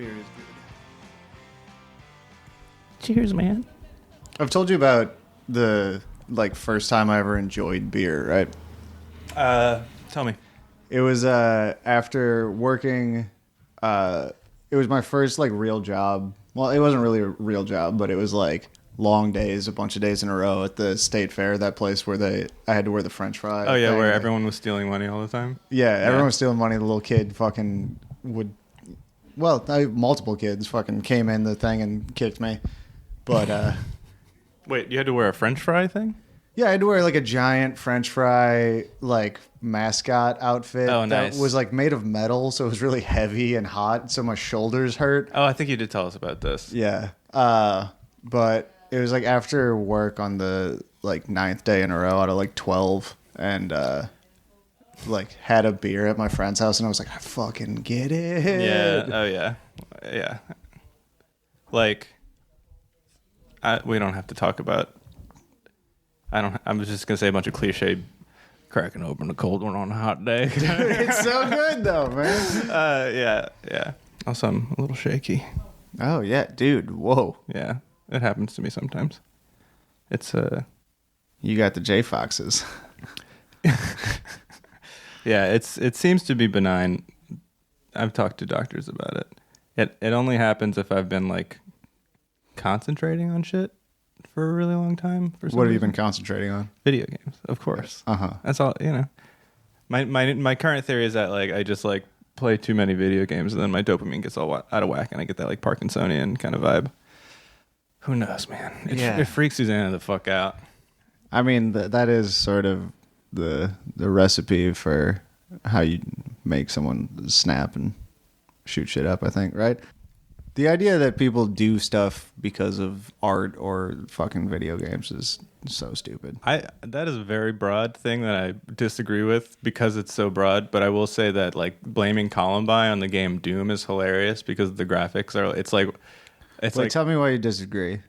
Beer is good. Cheers, man. I've told you about the first time I ever enjoyed beer, right? Tell me. It was after working. It was my first real job. Well, it wasn't really a real job, but it was long days, a bunch of days in a row at the state fair. That place where I had to wear the French fry. Oh yeah, where everyone was stealing money all the time. Yeah, everyone was stealing money. The little kid fucking would. Well, multiple kids fucking came in the thing and kicked me. But wait, you had to wear a French fry thing? Yeah, I had to wear a giant French fry mascot outfit. Oh, nice. That was made of metal, so it was really heavy and hot, so my shoulders hurt. Oh, I think you did tell us about this. Yeah. But it was after work on the 9th day in a row out of 12, and had a beer at my friend's house, and I was like, I fucking get it. Yeah. Oh yeah. Yeah. We don't have to talk about. I'm just gonna say a bunch of cliche. Cracking open a cold one on a hot day. It's so good though, man. Yeah. Also, I'm a little shaky. Oh yeah, dude. Whoa. Yeah, it happens to me sometimes. It's You got the J Foxes. Yeah, it seems to be benign. I've talked to doctors about it. It only happens if I've been concentrating on shit for a really long time. What have you been concentrating on? Video games, of course. That's all. My current theory is that I just play too many video games and then my dopamine gets all out of whack and I get that Parkinsonian kind of vibe. Who knows, man? It freaks Susanna the fuck out. I mean, that is sort of the recipe for how you make someone snap and shoot shit up, I think, right? The idea that people do stuff because of art or fucking video games is so stupid. That is a very broad thing that I disagree with because it's so broad, but I will say that blaming Columbine on the game Doom is hilarious because the graphics are Tell me why you disagree.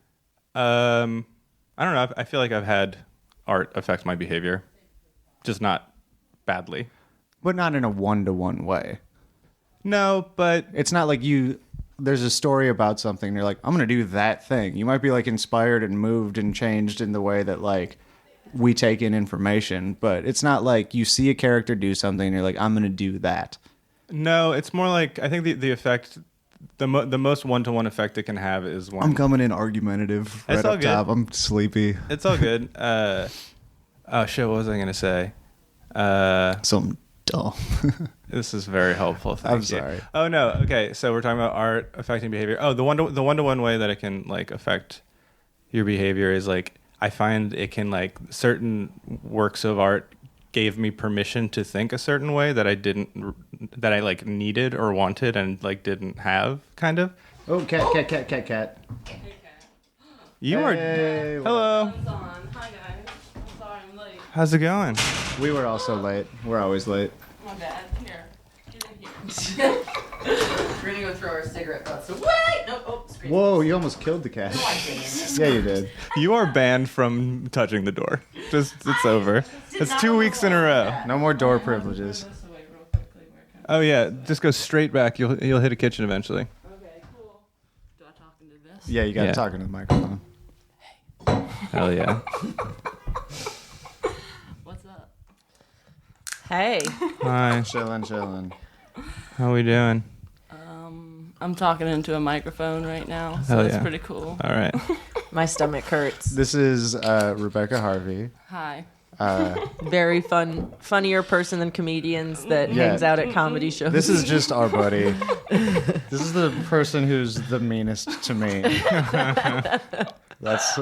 I don't know. I feel like I've had art affect my behavior, just not badly. But not in a one-to-one way. No, but it's not there's a story about something and you're like, I'm going to do that thing. You might be inspired and moved and changed in the way that we take in information, but it's not you see a character do something and you're like, I'm going to do that. No, it's more I think the effect, the most one-to-one effect it can have is when... I'm coming in argumentative right up top. I'm sleepy. It's all good. Oh shit, what was I going to say? Something dull. This is very helpful. Thank I'm you. sorry. Oh no. Okay, so we're talking about art affecting behavior. Oh, the one-to-one way that it can affect your behavior is I find it can certain works of art gave me permission to think a certain way that I needed or wanted and didn't have, kind of. Oh, cat. Hey, cat. You hey, are. Hello. Hi guys. I'm sorry I'm late. How's it going? We were also late. We're always late. My bad. Here. Get in here. We're gonna go throw our cigarette butts away. Nope. Oh, screen. Whoa, you almost killed the cat. No, I didn't. Yeah, you did. You are banned from touching the door. It's over. It's 2 weeks in a row. No more door privileges. This away real quickly. Oh yeah, just go straight back. You'll hit a kitchen eventually. Okay, cool. Do I talk into this? Yeah, you got to Yeah. talk into the microphone. Hell yeah. What's up? Hey. Hi. Chillin'. How we doing? I'm talking into a microphone right now, so Hell that's yeah. pretty cool. All right. My stomach hurts. This is Rebekah Harvey. Hi. Very funnier person than comedians that Yeah. hangs out at comedy shows. This is just our buddy. This is the person who's the meanest to me. That's...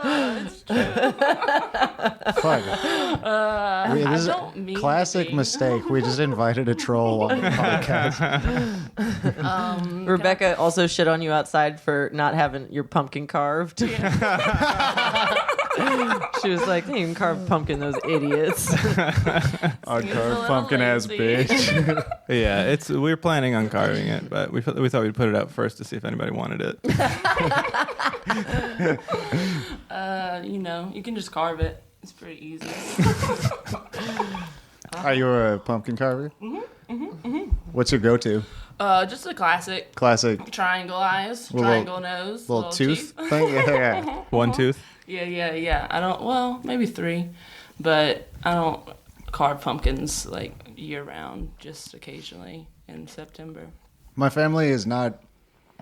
Fuck. This is don't a mean classic to be. mistake. We just invited a troll on the podcast. Rebekah also shit on you outside for not having your pumpkin carved. She was like, they didn't carve pumpkin, those idiots. Hardcore pumpkin ass lazy. bitch. Yeah, we were planning on carving it, but we thought we'd put it up first to see if anybody wanted it. You can just carve it. It's pretty easy. Are you a pumpkin carver? What's your go-to? Just a classic. Classic Triangle eyes, Little- triangle nose, little tooth teeth. thing? Yeah. One tooth. Yeah. I don't. Well, maybe 3, but I don't carve pumpkins like year round. Just occasionally in September. My family is not.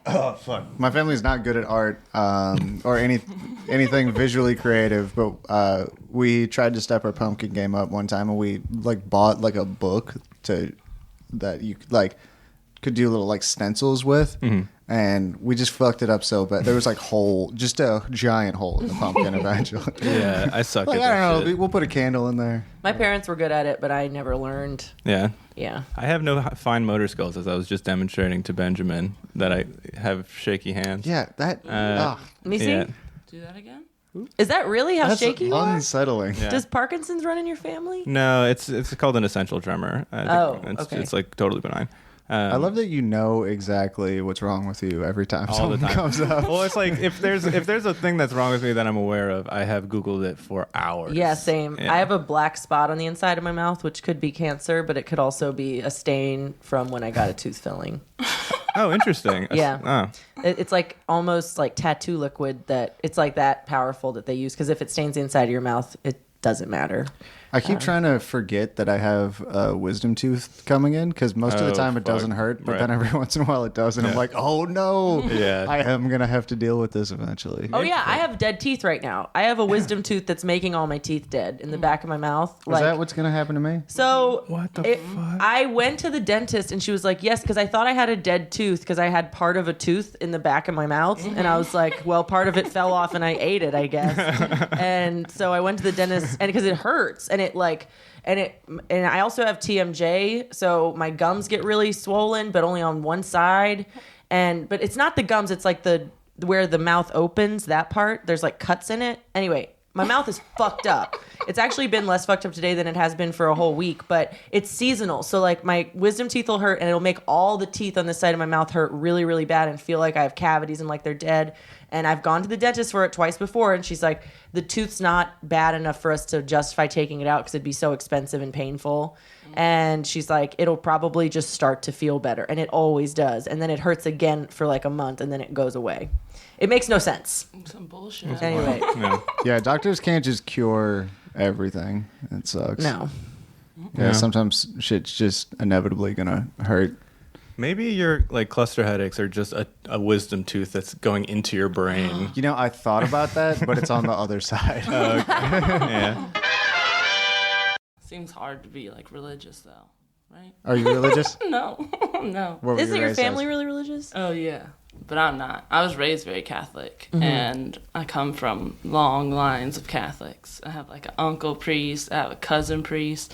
Oh fuck! My family is not good at art or anything visually creative. But we tried to step our pumpkin game up one time, and we like bought like a book that you could do little like stencils with, and we just fucked it up so bad. There was like just a giant hole in the pumpkin eventually. Yeah, I suck Like, at that I don't know. shit. We'll put a candle in there. My parents were good at it, but I never learned. Yeah. Yeah. I have no fine motor skills, as I was just demonstrating to Benjamin that I have shaky hands. Yeah, that. Uh, Let me see. Yeah. Do that again. Is that really how that's shaky you are? unsettling. Yeah. Does Parkinson's run in your family? No, it's called an essential tremor. Oh, it's, okay. It's like totally benign. I love that you know exactly what's wrong with you every time all the something time. comes up. Well, it's like if there's a thing that's wrong with me that I'm aware of, I have Googled it for hours. Yeah, same. Yeah. I have a black spot on the inside of my mouth, which could be cancer, but it could also be a stain from when I got a tooth filling. Oh, interesting. Yeah. Oh. It's like almost like tattoo liquid that it's like that powerful that they use, because if it stains the inside of your mouth, it doesn't matter. I keep trying to forget that I have a wisdom tooth coming in because most of the Oh, time it fuck. doesn't hurt, but Right. then every once in a while it does, and I'm Yeah. like, oh no, Yeah. I am gonna have to deal with this eventually. Oh yeah, I have dead teeth right now. I have a wisdom tooth that's making all my teeth dead in the back of my mouth. Is that what's gonna happen to me? So What the fuck? I went to the dentist and she was like, yes, because I thought I had a dead tooth because I had part of a tooth in the back of my mouth. And I was like, well, part of it fell off and I ate it, I guess. And so I went to the dentist, and because it hurts and and I also have TMJ, so my gums get really swollen, but only on one side. But it's not the gums, it's like where the mouth opens, that part. There's like cuts in it. Anyway, my mouth is fucked up. It's actually been less fucked up today than it has been for a whole week, but it's seasonal. So like my wisdom teeth will hurt, and it'll make all the teeth on this side of my mouth hurt really, really bad and feel like I have cavities and like they're dead. And I've gone to the dentist for it twice before, and she's like, the tooth's not bad enough for us to justify taking it out because it'd be so expensive and painful. And she's like, it'll probably just start to feel better. And it always does. And then it hurts again for like a month, and then it goes away. It makes no sense. Some bullshit. Anyway, Yeah. Yeah, doctors can't just cure everything. It sucks. no. Yeah, Yeah. sometimes shit's just inevitably gonna hurt. Maybe your like cluster headaches are just a wisdom tooth that's going into your brain. You know, I thought about that, but it's on the other side. Yeah. Seems hard to be like religious though, right? Are you religious? No, no. What were Isn't you your raised family as? really religious? Oh yeah, but I'm not. I was raised very Catholic, and I come from long lines of Catholics. I have like an uncle priest. I have a cousin priest.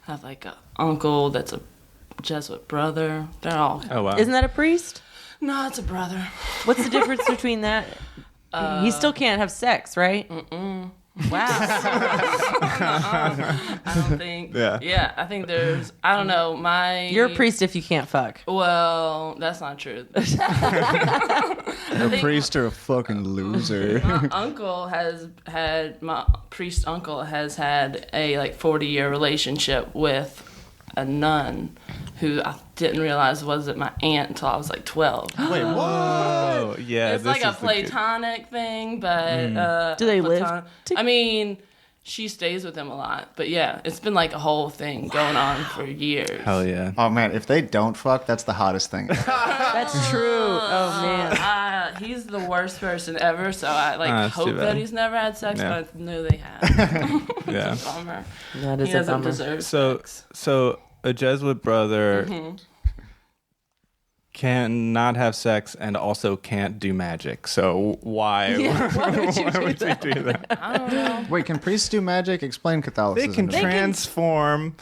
I have like an uncle that's a Jesuit brother. They're all. Oh wow. Isn't that a priest? No, it's a brother. What's the difference between that? He still can't have sex, right? Wow. I don't think. Yeah. Yeah, I think there's. I don't know. You're a priest if you can't fuck. Well, that's not true. You're a priest or a fucking loser. My uncle has had my priest uncle has had a like 40-year relationship with a nun who I didn't realize wasn't my aunt until I was like 12. Wait, what? Oh yeah. It's this like a is the kid. platonic thing, but Do they live I mean, she stays with him a lot, but yeah, it's been like a whole thing going on for years. Hell yeah. Oh man, if they don't fuck, that's the hottest thing. That's true. Oh man. He's the worst person ever, so I like that's too hope bad. that he's never had sex, Yeah. but I know they have. Yeah. It's a bummer. That He is a doesn't bummer. deserve So sex. so a Jesuit brother cannot have sex and also can't do magic. So why? Yeah, why would you do he that? do that? I don't know. Wait, can priests do magic? Explain They Catholicism. can to me. transform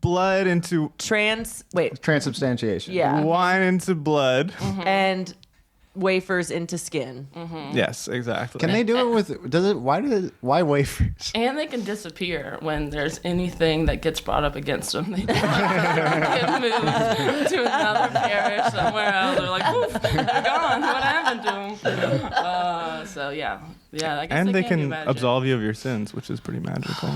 blood into Transubstantiation. Yeah. wine into blood. And wafers into skin. Yes, exactly. Can they do it with? Why wafers? And they can disappear when there's anything that gets brought up against them. They get moved to another parish somewhere else. They're like, poof, they're gone. What happened to them? So yeah, I guess And they can do can magic. absolve you of your sins, which is pretty magical.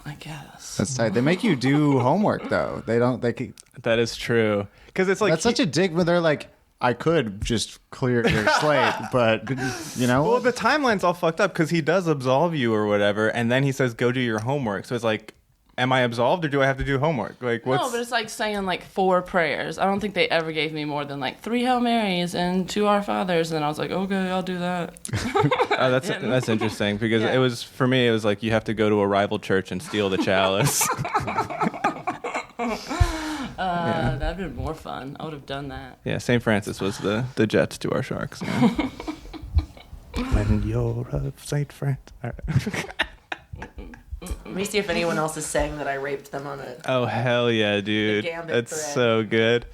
I guess. That's tight. They make you do homework though. They don't. They keep, That is true. Because it's like that's such a dick when they're like, I could just clear your slate, but you know. Well, the timeline's all fucked up because he does absolve you or whatever, and then he says, "Go do your homework." So it's like, am I absolved or do I have to do homework? Like, what's? No, but it's like saying like 4 prayers. I don't think they ever gave me more than like 3 Hail Marys and 2 Our Fathers, and I was like, okay, I'll do that. Oh, that's interesting because Yeah. it was for me. It was like you have to go to a rival church and steal the chalice. That'd been more fun. I would have done that. Yeah, St. Francis was the Jets to our Sharks. Yeah. When you're of St. Francis. All right. Let me see if anyone else is saying that I raped them on it. Oh hell yeah, dude! Gambit That's thread. so good.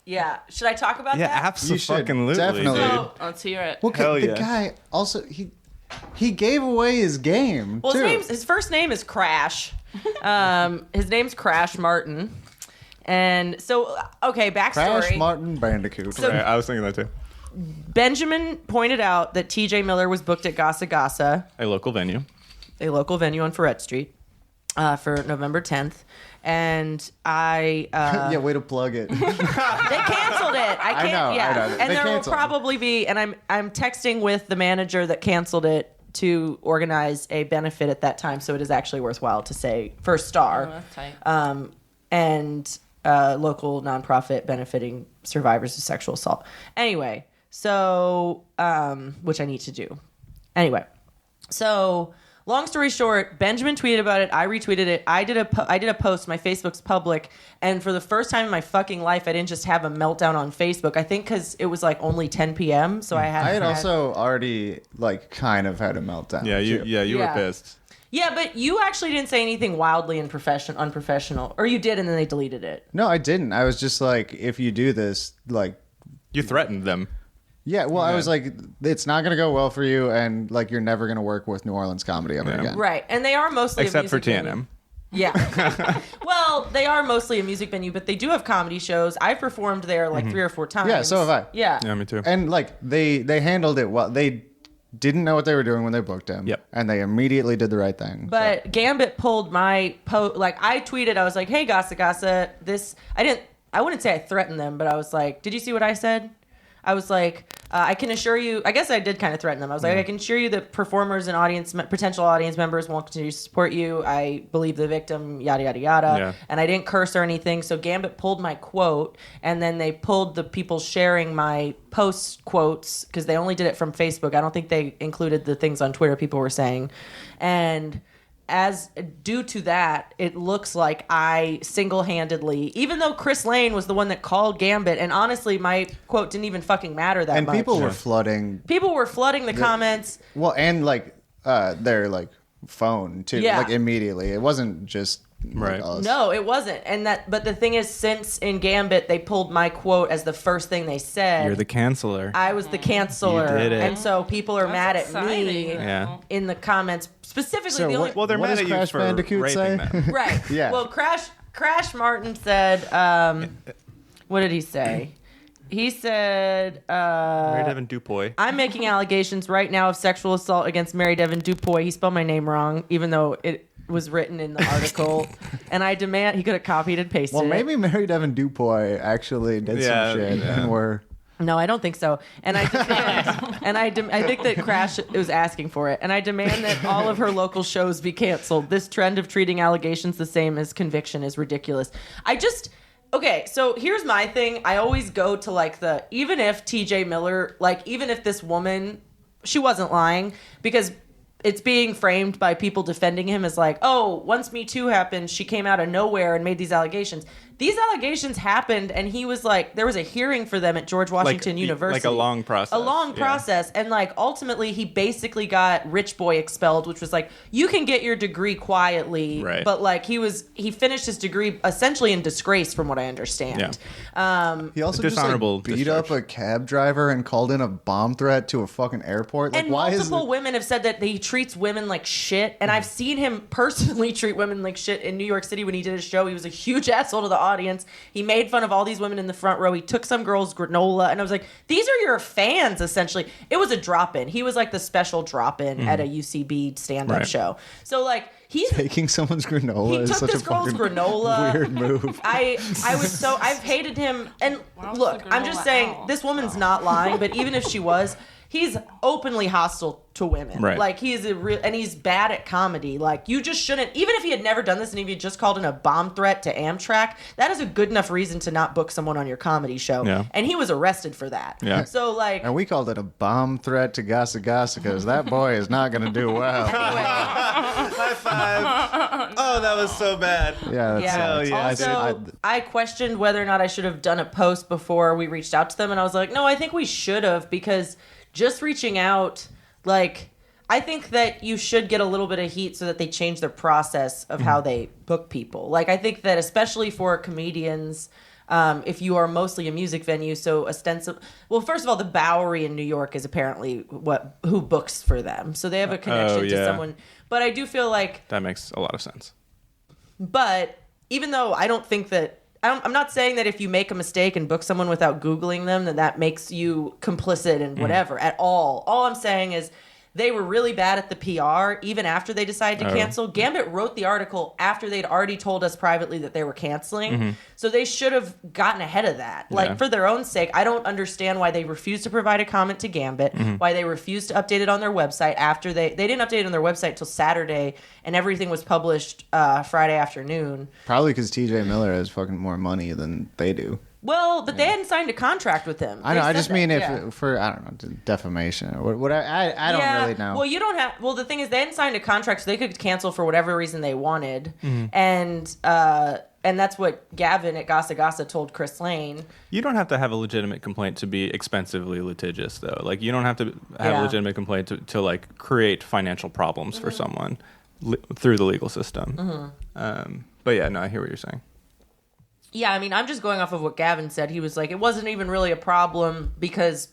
Yeah. Should I talk about Yeah, that? absolutely, definitely. dude. So, let's hear it. Well, Hell the yeah. guy also he gave away his game Well, too. his first name is Crash. His name's Crash Martin. And so, okay, backstory. Crash Martin Bandicoot. So- Right, I was thinking that too. Benjamin pointed out that TJ Miller was booked at Gasa Gasa, A local venue. a local venue on Ferret Street, for November 10th. And I... Yeah, way to plug it. They canceled it. I can't. know, yeah. I know. And They there will canceled. probably be. And I'm texting with the manager that canceled it to organize a benefit at that time, so it is actually worthwhile to say first Oh, star, that's tight. and local nonprofit benefiting survivors of sexual assault. Anyway, so which I need to do. Anyway, so. Long story short, Benjamin tweeted about it. I retweeted it. I did a post. My Facebook's public, and for the first time in my fucking life, I didn't just have a meltdown on Facebook. I think because it was like only 10 p.m. So I had. I had also already like kind of had a meltdown. Yeah, you Yeah. were pissed. Yeah, but you actually didn't say anything wildly unprofessional, or you did, and then they deleted it. No, I didn't. I was just like, if you do this, like, You threatened them. yeah. Well, I Yeah. was like, it's not gonna go well for you, and like, you're never gonna work with New Orleans comedy ever Yeah. again. Right, and they are mostly Except a for music TNM. venue. Yeah. Well, they are mostly a music venue, but they do have comedy shows. I've performed there like 3 or 4 times. Yeah, so have I. Yeah. Yeah, me too. And like, they handled it well. They didn't know what they were doing when they booked him. Yep. And they immediately did the right thing. But Gambit pulled my post. Like I tweeted, I was like, "Hey, Gasa Gasa, this." I wouldn't say I threatened them, but I was like, "Did you see what I said?" I was like, "I can assure you." I guess I did kind of threaten them. I was like, "I can assure you that performers and potential audience members won't continue to support you. I believe the victim, yada yada yada." Yeah. And I didn't curse or anything. So Gambit pulled my quote, and then they pulled the people sharing my post quotes because they only did it from Facebook. I don't think they included the things on Twitter people were saying, and as due to that, it looks like I single-handedly, even though Chris Lane was the one that called Gambit, and honestly, my quote didn't even fucking matter that and much. people were flooding. People were flooding the comments. Well, and like their like phone too. Yeah. Like immediately. It wasn't just Right. us. No, it wasn't. And but the thing is, since in Gambit they pulled my quote as the first thing they said, You're the canceller. I was the canceller, You did it. and so people are mad at exciting. me Yeah. in the comments. Specifically, So the only Well, they're What mad does at you Crash for Bandicoot raping say? them. right. Yeah. Well, Crash Martin said, what did he say? He said, Mary Devin Dupoy. I'm making allegations right now of sexual assault against Mary Devin Dupoy. He spelled my name wrong, even though it was written in the article. And I demand he could have copied and pasted Well, it. maybe Mary Devin Dupoy actually did Yeah, some shit yeah. and we're. No, I don't think so. And I demand, I think that Crash was asking for it. And I demand that all of her local shows be canceled. This trend of treating allegations the same as conviction is ridiculous. Okay, so here's my thing. I always go to even if TJ Miller, even if this woman, she wasn't lying, because it's being framed by people defending him as like, oh, once Me Too happened, she came out of nowhere and made these allegations. These allegations happened, and he was like, there was a hearing for them at George Washington University. Like a long process. A long process. And like, ultimately, he basically got Rich Boy expelled, which was like, you can get your degree quietly. Right. But like, he finished his degree essentially in disgrace, from what I understand. Yeah. He also Dishonorable just like, beat up a cab driver and called in a bomb threat to a fucking airport. Like, And why multiple women have said that he treats women like shit. And I've seen him personally treat women like shit in New York City when he did a show. He was a huge asshole to the audience. He made fun of all these women in the front row. He took some girl's granola. And I was like, these are your fans, essentially. It was a drop-in. He was like the special drop-in at a UCB stand-up show. So like, he's taking someone's granola he is took such this a girl's fucking granola. weird move. I've hated him. And Why was look, the I'm just granola saying, out? this woman's not lying, but even if she was, he's openly hostile to women. Right. Like, he is and he's bad at comedy. Like, you just shouldn't, even if he had never done this and if he had just called in a bomb threat to Amtrak, that is a good enough reason to not book someone on your comedy show. Yeah. And he was arrested for that. Yeah. So like, And we called it a bomb threat to Gasa Gasa because that boy is not going to do well. High five. Oh, that was so bad. Yeah, that's Hell yeah, Also, I questioned whether or not I should have done a post before we reached out to them, and I was like, no, I think we should have, because just reaching out, like, I think that you should get a little bit of heat so that they change their process of how they book people. Like, I think that especially for comedians, if you are mostly a music venue, so ostensible. Well, first of all, the Bowery in New York is apparently who books for them, so they have a connection to yeah. someone. But I do feel like, That makes a lot of sense. but even though I don't think that, I'm not saying that if you make a mistake and book someone without Googling them, that makes you complicit in whatever at all. All I'm saying is they were really bad at the PR even after they decided to cancel. Gambit wrote the article after they'd already told us privately that they were canceling. So they should have gotten ahead of that. Like, for their own sake, I don't understand why they refused to provide a comment to Gambit, why they refused to update it on their website after they didn't update it on their website till Saturday, and everything was published Friday afternoon. Probably because TJ Miller has fucking more money than they do. Well, but they hadn't signed a contract with him. I know. They I said just that, mean yeah. for I don't know, defamation or what I don't really know. Well, you don't have. Well, the thing is, they hadn't signed a contract, so they could cancel for whatever reason they wanted, and that's what Gavin at Gasa Gasa told Chris Lane. You don't have to have a legitimate complaint to be expensively litigious, though. Like, you don't have to have a legitimate complaint to like create financial problems for someone through the legal system. But yeah, no, I hear what you're saying. Yeah, I mean, I'm just going off of what Gavin said. He was like, it wasn't even really a problem because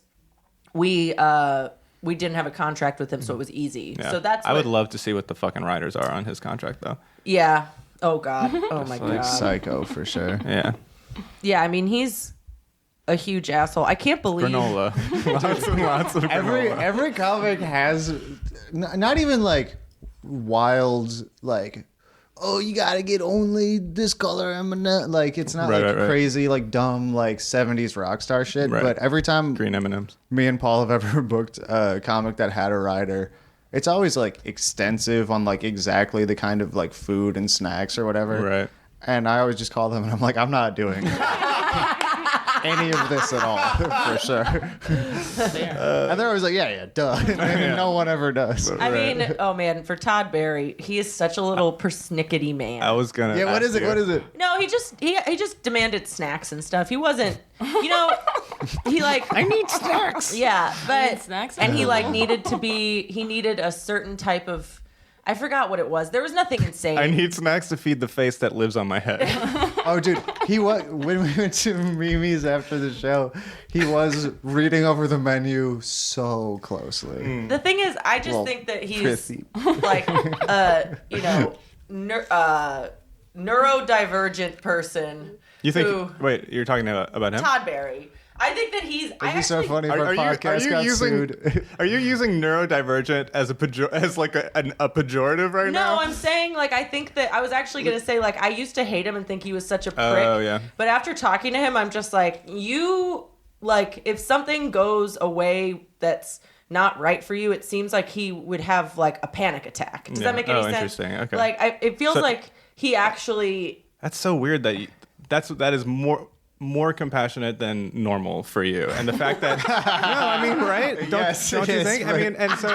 we didn't have a contract with him, so it was easy. Yeah. So that's I would love to see what the fucking riders are on his contract, though. Yeah. Oh God. Oh my like God. psycho for sure. Yeah. Yeah, I mean, he's a huge asshole. I can't believe. Granola. lots and lots of granola. Every comic has not even like wild like, oh, you gotta get only this color M&M. Like, it's not Right, like right. crazy like dumb like 70s rock star shit. Right. But every time Green M&Ms. me and Paul have ever booked a comic that had a writer, it's always like extensive on like exactly the kind of like food and snacks or whatever. Right. And I always just call them and I'm like, I'm not doing any of this at all, for sure. And they're always like, yeah, duh. And no one ever does. I mean, oh man, for Todd Barry, he is such a little persnickety man. I was gonna. Yeah, what ask is it? you. What is it? No, he just demanded snacks and stuff. He wasn't, he like I need snacks. yeah, but need snacks? and he like he needed a certain type of, I forgot what it was. There was nothing insane. I need snacks to feed the face that lives on my head. Oh, dude, when we went to Mimi's after the show, he was reading over the menu so closely. The thing is, I just Well, think that he's prissy. like neurodivergent person. You think? who, Wait, you're talking about him? Todd Barry. I think that he's. It'd be so funny if our podcast got sued. Are you using neurodivergent as as like a pejorative right now? No, I'm saying like I think that I was actually gonna say like I used to hate him and think he was such a prick. Oh, yeah. But after talking to him, I'm just like, you like if something goes away that's not right for you, it seems like he would have like a panic attack. Does that make any sense? Interesting. Okay. Like it feels like he actually. That's so weird that that is more more compassionate than normal for you, and the fact that no, I mean, right? Don't you think? Right. I mean, and so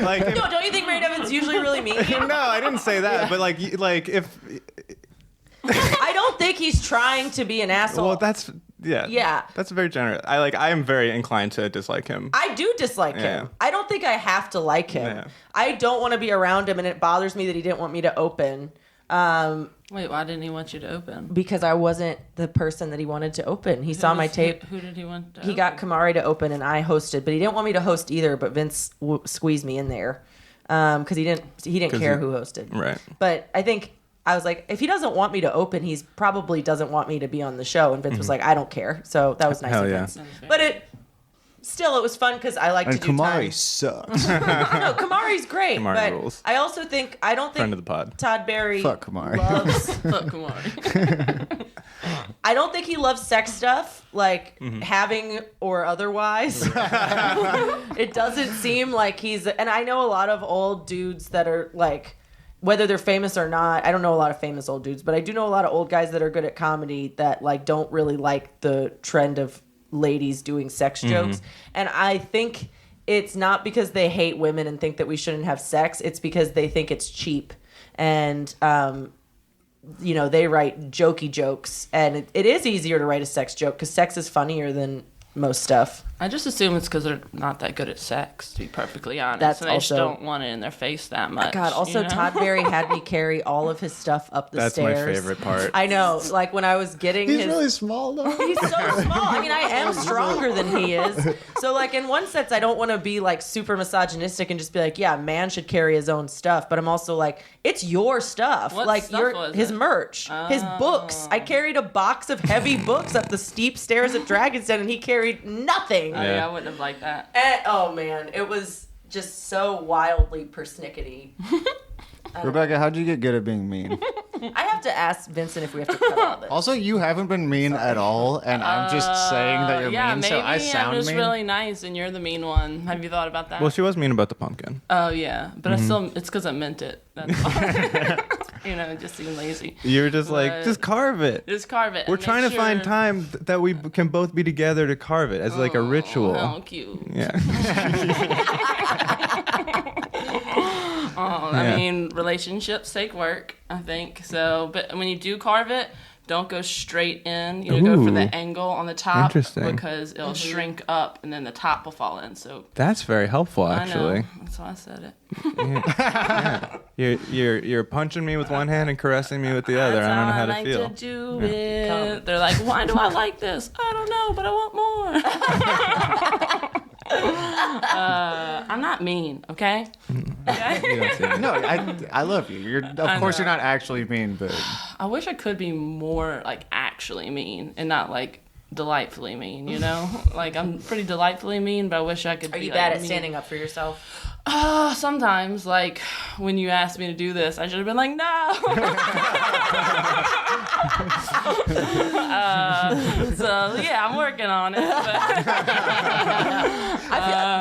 like, No, don't you think Ray Evans usually really mean? no, I didn't say that, but like if I don't think he's trying to be an asshole. well, that's that's very generous. I am very inclined to dislike him. I do dislike him. Yeah. I don't think I have to like him. Yeah. I don't want to be around him, and it bothers me that he didn't want me to open. Wait, why didn't he want you to open? Because I wasn't the person that he wanted to open. He saw my tape. Who did he want to He got Kamari to open, and I hosted, but he didn't want me to host either. But Vince squeezed me in there because he didn't care who hosted. Right. But I think I was like, if he doesn't want me to open, he's probably doesn't want me to be on the show. And Vince was like, I don't care. So that was nice Hell of yeah. Vince. But it was fun because I like And to do Kamari time. sucks. No, Kamari's great. Kamari but rules. I also think I don't Friend think of the pod. Todd Barry Fuck Kamari. loves. Fuck Kamari. I don't think he loves sex stuff, like having or otherwise. It doesn't seem like he's. And I know a lot of old dudes that are like, whether they're famous or not. I don't know a lot of famous old dudes, but I do know a lot of old guys that are good at comedy that like don't really like the trend of ladies doing sex jokes. And I think it's not because they hate women and think that we shouldn't have sex. It's because they think it's cheap. And, you know, they write jokey jokes. And it is easier to write a sex joke because sex is funnier than most stuff. I just assume it's because they're not that good at sex, to be perfectly honest. That's and they just also- don't want it in their face that much. God, also you know? Todd Barry had me carry all of his stuff up the That's stairs. my favorite part. I know. Like when I was getting He's his... really small though. He's so small. I mean, I am stronger than he is. So, like, in one sense, I don't want to be, like, super misogynistic and just be like, yeah, a man should carry his own stuff. But I'm also like, it's your stuff. What like, stuff was his it? merch, his books. I carried a box of heavy books up the steep stairs at Dragon's Den, and he carried nothing. Oh, yeah, I wouldn't have liked that. And, oh, man. It was just so wildly persnickety. Rebekah, how'd you get good at being mean? I have to ask Vincent if we have to cut all this. Also, you haven't been mean at all, and I'm just saying that you're Yeah, mean, maybe so I sound I'm just mean. really nice and you're the mean one. Have you thought about that? Well, she was mean about the pumpkin. Oh, yeah. But I still, it's because I meant it. That's all. You know, just being lazy. You were just like, But- just carve it. Just carve it. We're and trying make to find sure- time that we can both be together to carve it as like a ritual. Oh, cute. Yeah. I mean, relationships take work, I think. So, but when you do carve it, don't go straight in. You know, go for the Ooh. angle on the top Interesting. because it'll shrink up and then the top will fall in. So That's very helpful, I actually. know. That's why I said it. You're punching me with one hand and caressing me with the other. That's I don't know how to like feel. to do it. They're like, why do I like this? I don't know, but I want more. I'm not mean, okay? Okay? You don't see me. No, I love you. Of course, you're not actually mean, but I wish I could be more like actually mean and not like delightfully mean, you know? Like I'm pretty delightfully mean, but I wish I could Are be you like, bad at mean. standing up for yourself? Sometimes, like when you asked me to do this, I should have been like, no. So yeah, I'm working on it. But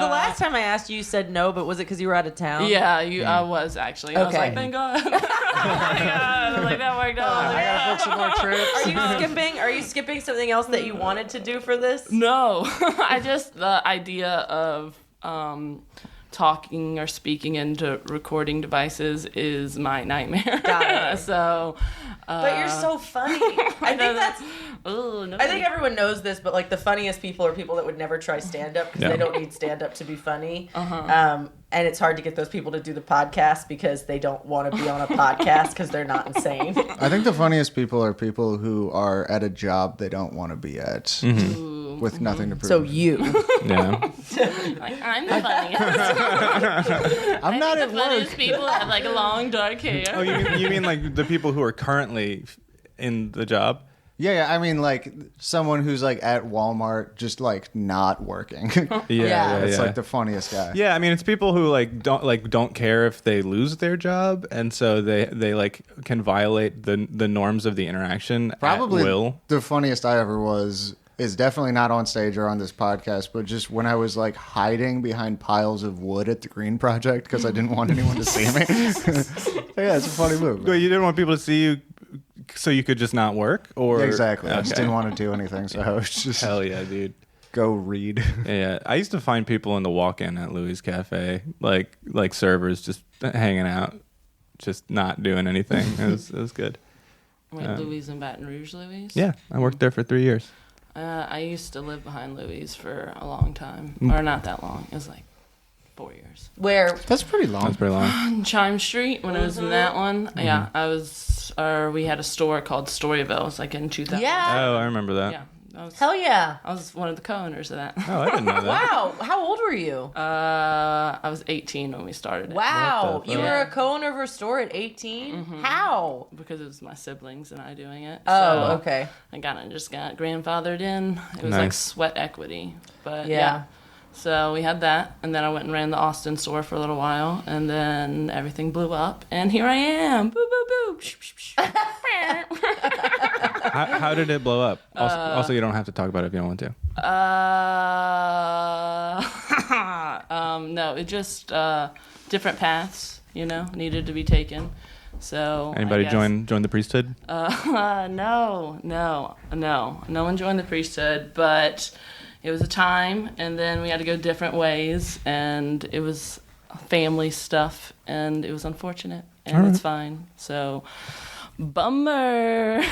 The last time I asked you, you said no, but was it because you were out of town? yeah, I was actually. I was Okay. like, thank God. Thank God. I was like, that worked out. I was like, I gotta book some more trips. Are you skipping something else that you wanted to do for this? No, I just the idea of talking or speaking into recording devices is my nightmare. Got it. So, But you're so funny. I think that's. Ooh, no. I think everyone knows this, but like the funniest people are people that would never try stand up because Yeah. they don't need stand up to be funny. And it's hard to get those people to do the podcast because they don't want to be on a podcast because they're not insane. I think the funniest people are people who are at a job they don't want to be at with nothing to prove. So you. Yeah. like, I'm the funniest. I'm not the at funniest work. people have like long dark hair. Oh, you mean like the people who are currently in the job? Yeah, I mean like someone who's like at Walmart just like not working. Yeah. It's like the funniest guy. Yeah, I mean it's people who don't care if they lose their job, and so they like can violate the norms of the interaction Probably at will. the funniest I ever was is definitely not on stage or on this podcast, but just when I was like hiding behind piles of wood at the Green Project because I didn't want anyone to see me. Yeah, it's a funny move. But you didn't want people to see you So you could just not work, or Exactly. I just Okay. didn't want to do anything, so I was just Hell yeah, dude. go read. Yeah, I used to find people in the walk-in at Louis Cafe, like servers, just hanging out, just not doing anything. It was good. Wait, Louis in Baton Rouge, Louis? Yeah, I worked there for 3 years. I used to live behind Louis for a long time, or not that long. It was like 4 years. Where? That's pretty long. That's pretty long. On Chime Street, when I was in that one, yeah, I was. We had a store called Storyville. It was like in 2000. Yeah. Oh, I remember that. Yeah. Hell yeah. I was one of the co-owners of that. Oh, I didn't know that. Wow. How old were you? I was 18 when we started it. Wow. What the You fuck? were a co-owner of a store at 18? How? Because it was my siblings and I doing it. Oh, So okay. I just got grandfathered in. It was Nice. like sweat equity. But Yeah. yeah. So we had that, and then I went and ran the Austin store for a little while, and then everything blew up, and here I am. Boo, boo, boo. Shh, shh, shh. How did it blow up? Also, you don't have to talk about it if you don't want to. No, it just different paths, needed to be taken. So Anybody I guess- join the priesthood? No one joined the priesthood, but it was a time, and then we had to go different ways, and it was family stuff, and it was unfortunate, and it's fine. So, bummer.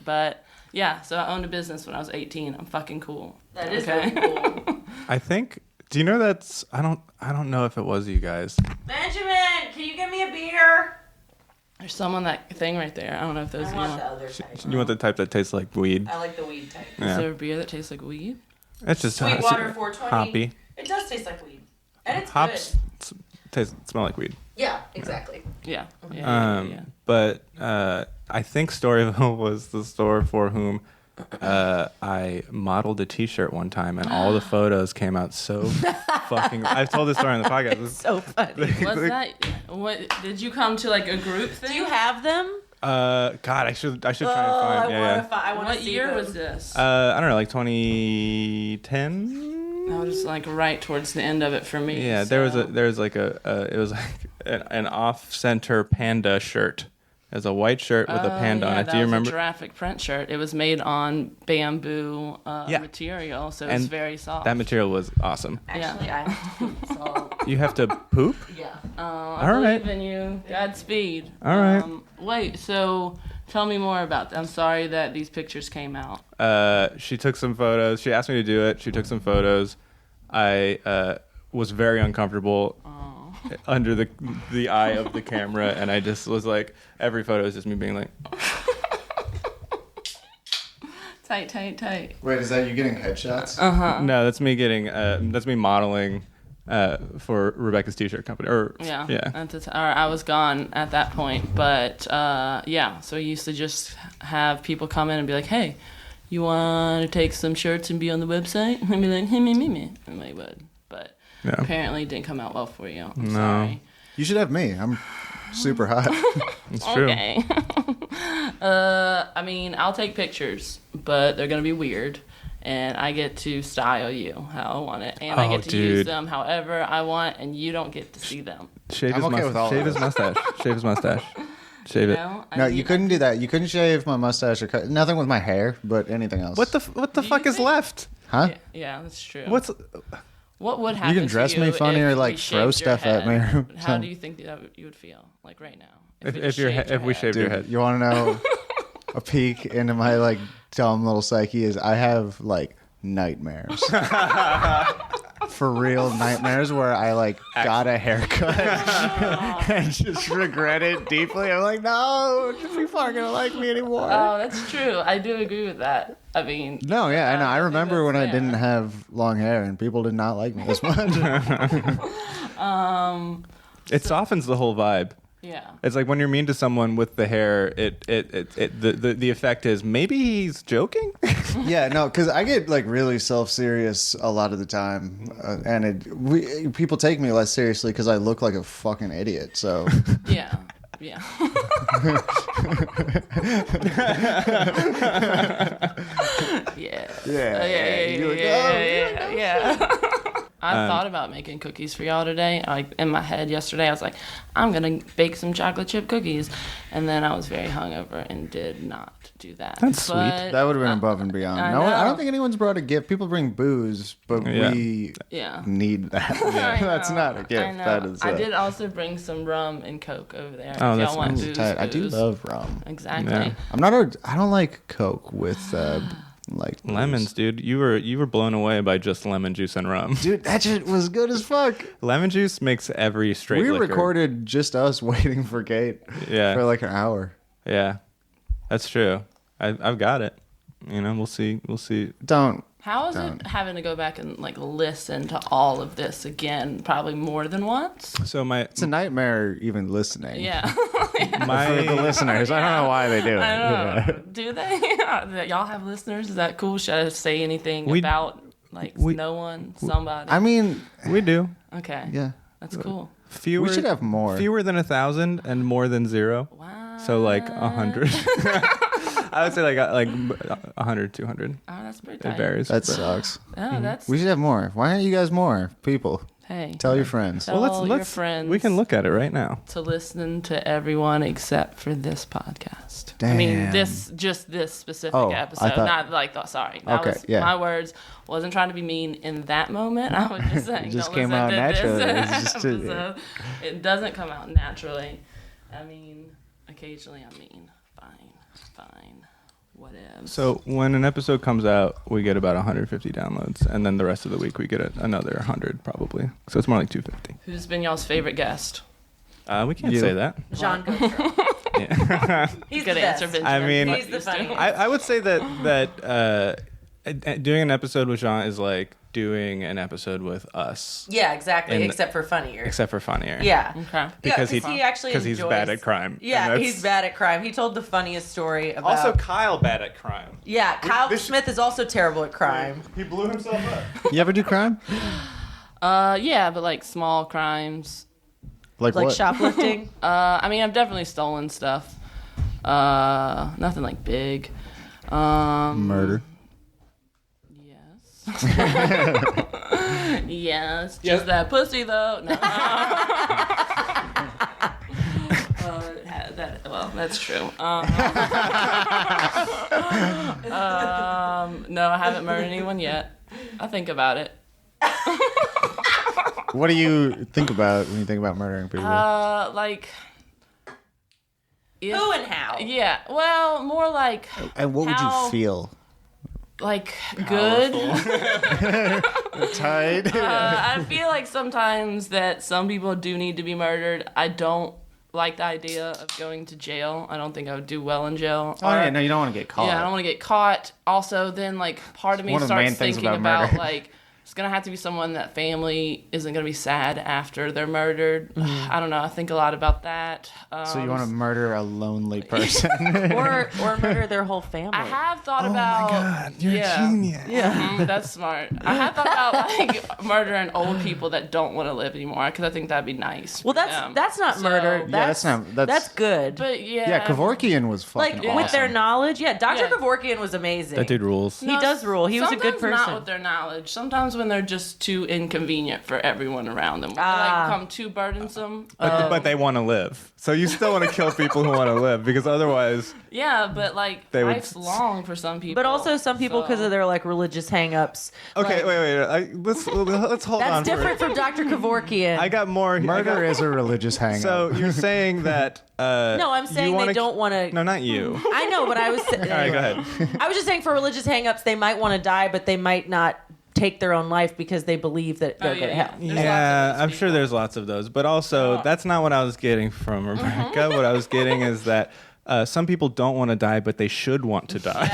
But yeah, so I owned a business when I was 18. I'm fucking cool. That is really cool. I think. Do you know that's? I don't know if it was you guys. Benjamin, can you give me a beer? There's some on that thing right there. I don't know if those I are want you. the other type. You want the type that tastes like weed? I like the weed type. Is Yeah. there a beer that tastes like weed? It's just Sweetwater 420. hoppy. It does taste like weed. And it's Hops good. smell like weed. Yeah, exactly. Yeah. But I think Storyville was the store for whom I modeled a T-shirt one time, and all the photos came out so fucking. I've told this story on the podcast. So funny. Was that what? Did you come to like a group thing? Do you have them? God, I should try and find. I want to What see year them. was this? I don't know, like 2010. I was like right towards the end of it for me. Yeah, so. there was like it was like an off-center panda shirt. There's a white shirt with a panda on it. Do you remember? That was a graphic print shirt. It was made on bamboo Yeah. material, so it was And very soft. That material was awesome. Actually, I have to poop, so You have to poop? yeah. I All right. believe in you. Godspeed. All right. Wait, so tell me more about that. I'm sorry that these pictures came out. She took some photos. She asked me to do it. She took some photos. I was very uncomfortable under the eye of the camera, and I just was like, every photo is just me being like, Tight. Wait, is that you getting headshots? no, that's me getting, that's me modeling for Rebekah's t-shirt company. Or Yeah. yeah. Or I was gone at that point, but yeah. So we used to just have people come in and be like, "Hey, you want to take some shirts and be on the website?" And I'd be like, "Hey, me," and they would. But Yeah. apparently, it didn't come out well for you. I'm No. sorry. You should have me. I'm super hot. It's true. Okay. I mean, I'll take pictures, but they're gonna be weird. And I get to style you how I want it, and I Oh, get to use dude. them however I want, and you don't get to see them. Shave I'm his okay with all mustache. Shave of his mustache. Shave his mustache. Shave it. No, No, you couldn't do that. You couldn't shave my mustache or cut. Nothing with my hair, but anything else. What the Do fuck you is think- left? Huh? Yeah, that's true. What's What would happen? can dress to me you funny if or, we like, throw shaved your stuff at me or head? How something. do you think that you would feel like right now? if we just your shaved if we head? shaved your Dude, head? you want to know a peek into my like dumb little psyche is I have like nightmares. For real nightmares where I like got a haircut and just regret it deeply. I'm like, no, people aren't gonna like me anymore. Oh, that's true. I do agree with that. I mean, No, yeah, I know. I think remember when that's I fair. didn't have long hair and people did not like me as much. It softens the whole vibe. yeah. It's like when you're mean to someone with the hair, the effect is maybe he's joking. Yeah, no, because I get like really self-serious a lot of the time, and people take me less seriously because I look like a fucking idiot. So Yeah. Yeah. yeah, you're like, oh, Yeah. I thought about making cookies for y'all today. Like in my head yesterday, I was like, I'm gonna bake some chocolate chip cookies, and then I was very hungover and did not do that. That's sweet. That would have been above and beyond. I No, I know. don't think anyone's brought a gift. People bring booze, but we Yeah. need that. I That's know, not a gift. I know. That is. I did also bring some rum and Coke over there. Oh, if that's y'all want nice. booze, I do booze. love rum. Exactly. Yeah. I don't like Coke with like booze. Lemons, dude. You were blown away by just lemon juice and rum. Dude, that shit was good as fuck. Lemon juice makes every straight We liquor. recorded just us waiting for Kate Yeah. for like an hour. Yeah, that's true. I've got it. You know, we'll see. Don't. How is it having to go back and like listen to all of this again, probably more than once? So It's a nightmare even listening. Yeah. For the my listeners, I don't know why they do it. I don't Yeah. know. Do they? Y'all have listeners? Is that cool? Should I say anything We- about like we- no one, somebody? I mean, we do Okay. yeah. That's cool. fewer. We should have more. Fewer than 1,000 and more than 0. Wow. So like 100. I would say like 100, 200. Oh, that's pretty It tight. varies. That sucks. Oh, that's. We should have more. Why aren't you guys more people? Hey. Tell your friends. Tell well, your friends. We can look at it right now. to listen to everyone except for this podcast. Damn. I mean, this specific Oh, I episode, thought- not like sorry. That Okay, was yeah. my words. Wasn't trying to be mean in that moment. I was just saying. It just don't came listen out to naturally. This It's just- episode. It doesn't come out naturally. I mean, occasionally I mean, fine, whatever. So when an episode comes out, we get about 150 downloads, and then the rest of the week we get another 100 probably. So it's more like 250. Who's been y'all's favorite guest? We can't You. say that. Jean Gautreau. Yeah. He's Good the answer, best. Benjamin. I mean- What He's the used to. funniest. I would say that doing an episode with Jean is like doing an episode with us, Yeah, exactly. And- except for funnier. except for funnier. Yeah. Okay. Because yeah, he actually because he's bad enjoys- at crime. Yeah, And that's- he's bad at crime. He told the funniest story about. Also, Kyle bad at crime. yeah, Kyle this- Smith is also terrible at crime. He blew himself up. You ever do crime? Yeah, but like small crimes. Like Like what? shoplifting. I mean, I've definitely stolen stuff. Nothing like big. Murder. Yes. Yes. Just that pussy though. No. Well, that's true. No, I haven't murdered anyone yet. I think about it. What do you think about when you think about murdering people? Like. If, Who and how? Yeah. Well, more like And what would how- you feel? like good. Tight. I feel like sometimes that some people do need to be murdered. I don't like the idea of going to jail. I don't think I would do well in jail. Oh yeah, no, you don't want to get caught. Yeah, I don't want to get caught. Also, then like part of me One of the main starts things thinking about about murder. like it's gonna have to be someone that family isn't gonna be sad after they're murdered. I don't know. I think a lot about that. So you want to murder a lonely person? or murder their whole family. I have thought about. you're yeah. a genius. Yeah. That's smart. I have thought about like murdering old people that don't want to live anymore because I think that'd be nice. Well, for them. that's not So- murder. that's not- that's- good. But yeah. Yeah, Kevorkian was fucking like awesome. with their knowledge, yeah. Dr. Yeah. Kevorkian was amazing. That dude rules. He does rule. He was a good sometimes person. Not with their knowledge. Sometimes when they're just too inconvenient for everyone around them. When they Ah. like become too burdensome. But they want to live. So you still want to kill people who want to live because otherwise, Yeah, but like They would- life's long for some people. But also some people because so- of their like religious hang-ups. okay, like, wait. Let's hold on. That's different from Dr. Kevorkian. I got more. Murder is a religious hang-up. So you're saying that? no, I'm saying they don't want to. No, not you. I know, but I was. All right, go ahead. I was just saying for religious hang-ups, they might want to die, but they might not take their own life because they believe that they'll go to hell. There's lots Yeah, of those I'm sure people. there's lots of those, but also Yeah. that's not what I was getting from Rebekah. What I was getting is that some people don't want to die, but they should want to die.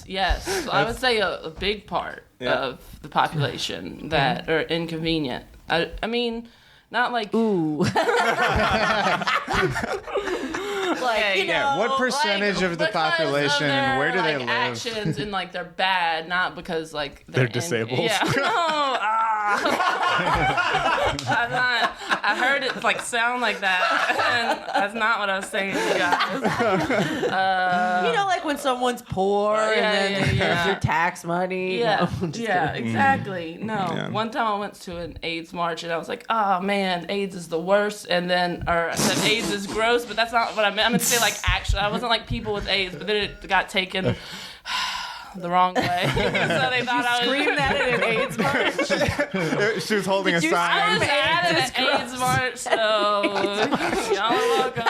Yes. So I would say a big part Yeah. of the population that are inconvenient. I mean, not like Ooh. like, you know, Yeah, what percentage of the because population of and where do they like, live? actions and like they're bad, not because like They're disabled. Yeah, no. I heard it like sound like that, and that's not what I was saying, you guys. You know, like when someone's poor and then you use your tax money. Yeah, No, I'm just yeah, kidding. exactly. No, Yeah. one time I went to an AIDS march and I was like, "Oh man, AIDS is the worst." And then, or I said AIDS is gross, but that's not what I meant. I meant to say like actually, I wasn't like people with AIDS, but then it got taken the wrong way. So they thought I was Scream that at an AIDS march. She was holding a you sign. I was at an AIDS march, so y'all are welcome.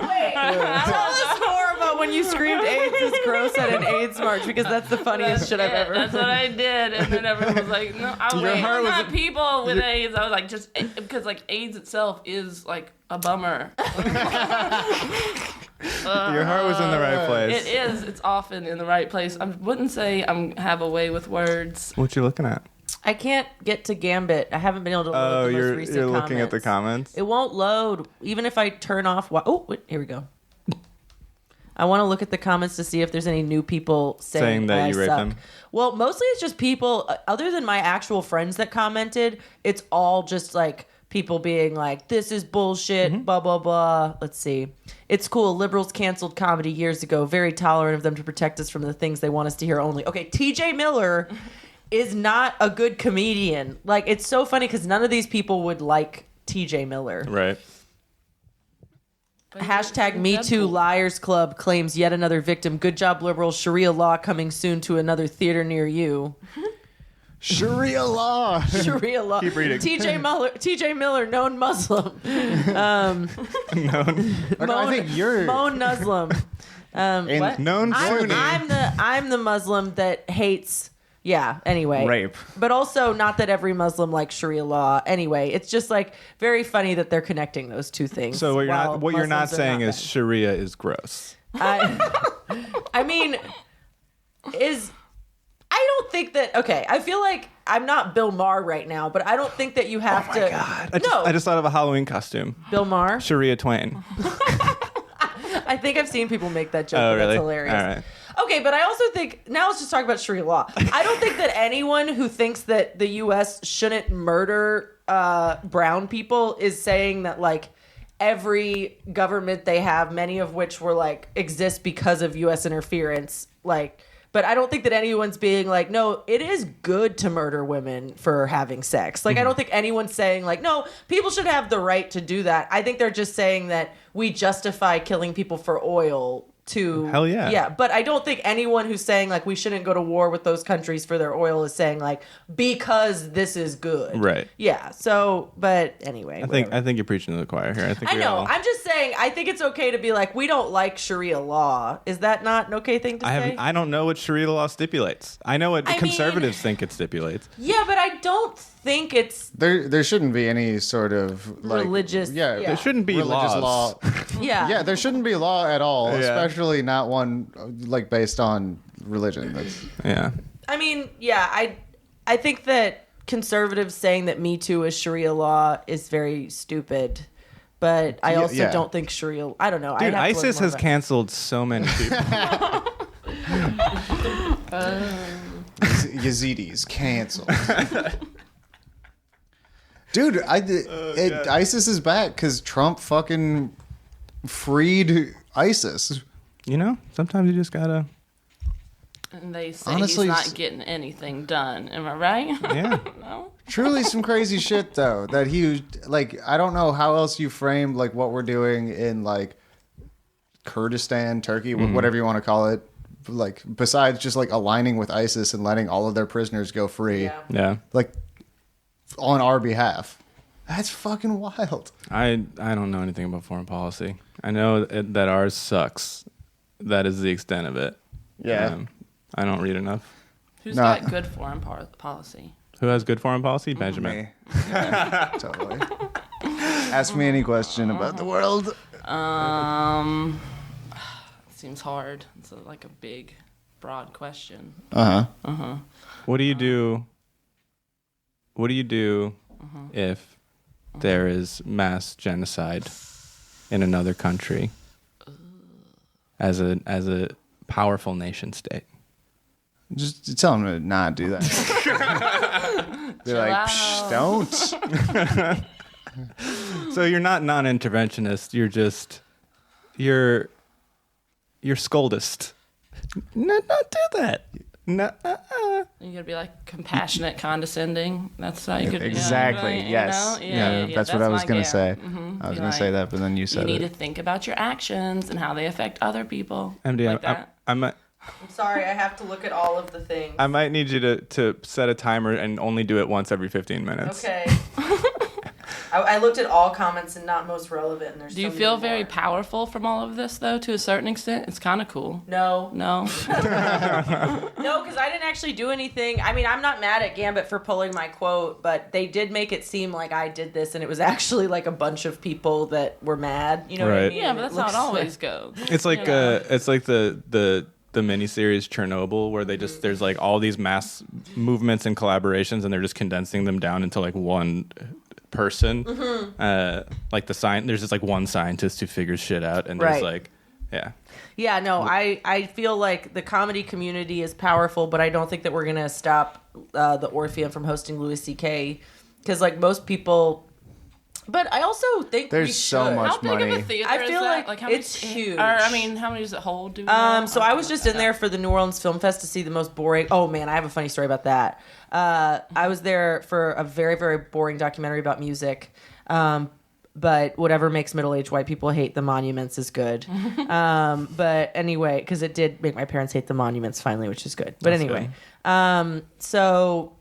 Wait, tell us more about when you screamed AIDS is gross at an AIDS march, because that's the funniest shit I've ever That's heard. what I did, and then everyone was like, "No, Your heart was not people with AIDS." I was like, just because like AIDS itself is like a bummer. Your heart was in the right place. It is. It's often in the right place. I wouldn't say I'm have a way with words. What you looking at? I can't get to Gambit. I haven't been able to load Oh, the most you're recent looking at the comments. It won't load, even if I turn off. Oh, wait, here we go. I want to look at the comments to see if there's any new people saying that I you raped suck. them? Well, mostly it's just people, other than my actual friends that commented, it's all just like people being like, this is bullshit, blah, blah, blah. Let's see. It's cool. Liberals canceled comedy years ago. Very tolerant of them to protect us from the things they want us to hear only. Okay, TJ Miller is not a good comedian. Like, it's so funny because none of these people would like TJ Miller. Right. Hashtag Me Too Liars Club claims yet another victim. Good job, liberals. Sharia law coming soon to another theater near you. Sharia law. Sharia law. Keep reading. TJ Miller, known Muslim. I think you're Moan Muslim. What? Known Sunni. I'm the Muslim that hates. Yeah. Anyway. Rape. But also not that every Muslim likes Sharia law. Anyway, it's just like very funny that they're connecting those two things. So what you're not Muslims are saying is bad. Sharia is gross. I mean, I don't think that. Okay, I feel like I'm not Bill Maher right now, but I don't think that you have to. I just thought of a Halloween costume. Bill Maher. Sharia Twain. I think I've seen people make that joke. Oh, but really? That's hilarious. All right. Okay, but I also think now let's just talk about Sharia law. I don't think that anyone who thinks that the U.S. shouldn't murder brown people is saying that like every government they have, many of which were like exist because of U.S. interference, like. But I don't think that anyone's being like, no, it is good to murder women for having sex. Like, I don't think anyone's saying like, no, people should have the right to do that. I think they're just saying that we justify killing people for oil to... Hell yeah. Yeah, but I don't think anyone who's saying like we shouldn't go to war with those countries for their oil is saying like, because this is good. Right. Yeah, so, but anyway. I think you're preaching to the choir here. I know. I'm just saying, I think it's okay to be like, we don't like Sharia law. Is that not an okay thing to say? I don't know what Sharia law stipulates. I know what conservatives think it stipulates. Yeah, but I don't think it's there shouldn't be any sort of like religious. Yeah, There shouldn't be religious laws. law. Yeah. Yeah, there shouldn't be law at all, Yeah. especially not one like based on religion. That's Yeah. I mean, yeah, I think that conservatives saying that Me Too is Sharia law is very stupid. But I also yeah. don't think Sharia. I don't know. Dude, I'd have to learn ISIS more has about- canceled so many people. Yazidis canceled. Dude, ISIS is back because Trump fucking freed ISIS. You know, sometimes you just gotta. And they say Honestly, he's not getting anything done. Am I right? Yeah. No? Truly some crazy shit though. That he like I don't know how else you frame like what we're doing in like Kurdistan, Turkey, whatever you want to call it. Like besides just like aligning with ISIS and letting all of their prisoners go free, Yeah. Yeah. like on our behalf. That's fucking wild. I don't know anything about foreign policy. I know that ours sucks. That is the extent of it. Yeah. I don't read enough. Who's Nah. got good foreign policy? Who has good foreign policy? Benjamin. Me. Totally. Ask me any question about the world. Seems hard. It's like a big, broad question. What do you do? What do you do if there is mass genocide in another country as a powerful nation state? Just tell them to not do that. They're like, psh, don't. So you're not non-interventionist. You're scoldist. Not do that. No. You gotta be like compassionate, condescending. That's how you could. Exactly. Yes. Yeah, that's what I was gonna say. Mm-hmm. I was gonna say that, but then you said you need it. to think about your actions and how they affect other people. MD, like that. I'm sorry, I have to look at all of the things. I might need you to set a timer and only do it once every 15 minutes. Okay. I looked at all comments and not most relevant. And there's Do you feel very powerful from all of this, though, to a certain extent? It's kind of cool. No. No? No, because I didn't actually do anything. I mean, I'm not mad at Gambit for pulling my quote, but they did make it seem like I did this, and it was actually like a bunch of people that were mad. You know what I Right. mean? Yeah, but that's how it always goes. It's like the miniseries Chernobyl, where they just there's like all these mass movements and collaborations, and they're just condensing them down into like one person. Like there's just like one scientist who figures shit out, and there's Right. like, yeah. Yeah, no, I feel like the comedy community is powerful, but I don't think that we're going to stop the Orpheum from hosting Louis C.K. Because, like, most people... But I also think There's we so should. much How big money. of a theater I is feel that? like how many- it's huge. Or, I mean, how many does it hold? Do we know? So I was just in there for the New Orleans Film Fest to see the most boring... Oh, man, I have a funny story about that. I was there for a very, very boring documentary about music. But whatever makes middle-aged white people hate the monuments is good. But anyway, because it did make my parents hate the monuments finally, which is good. But That's anyway, so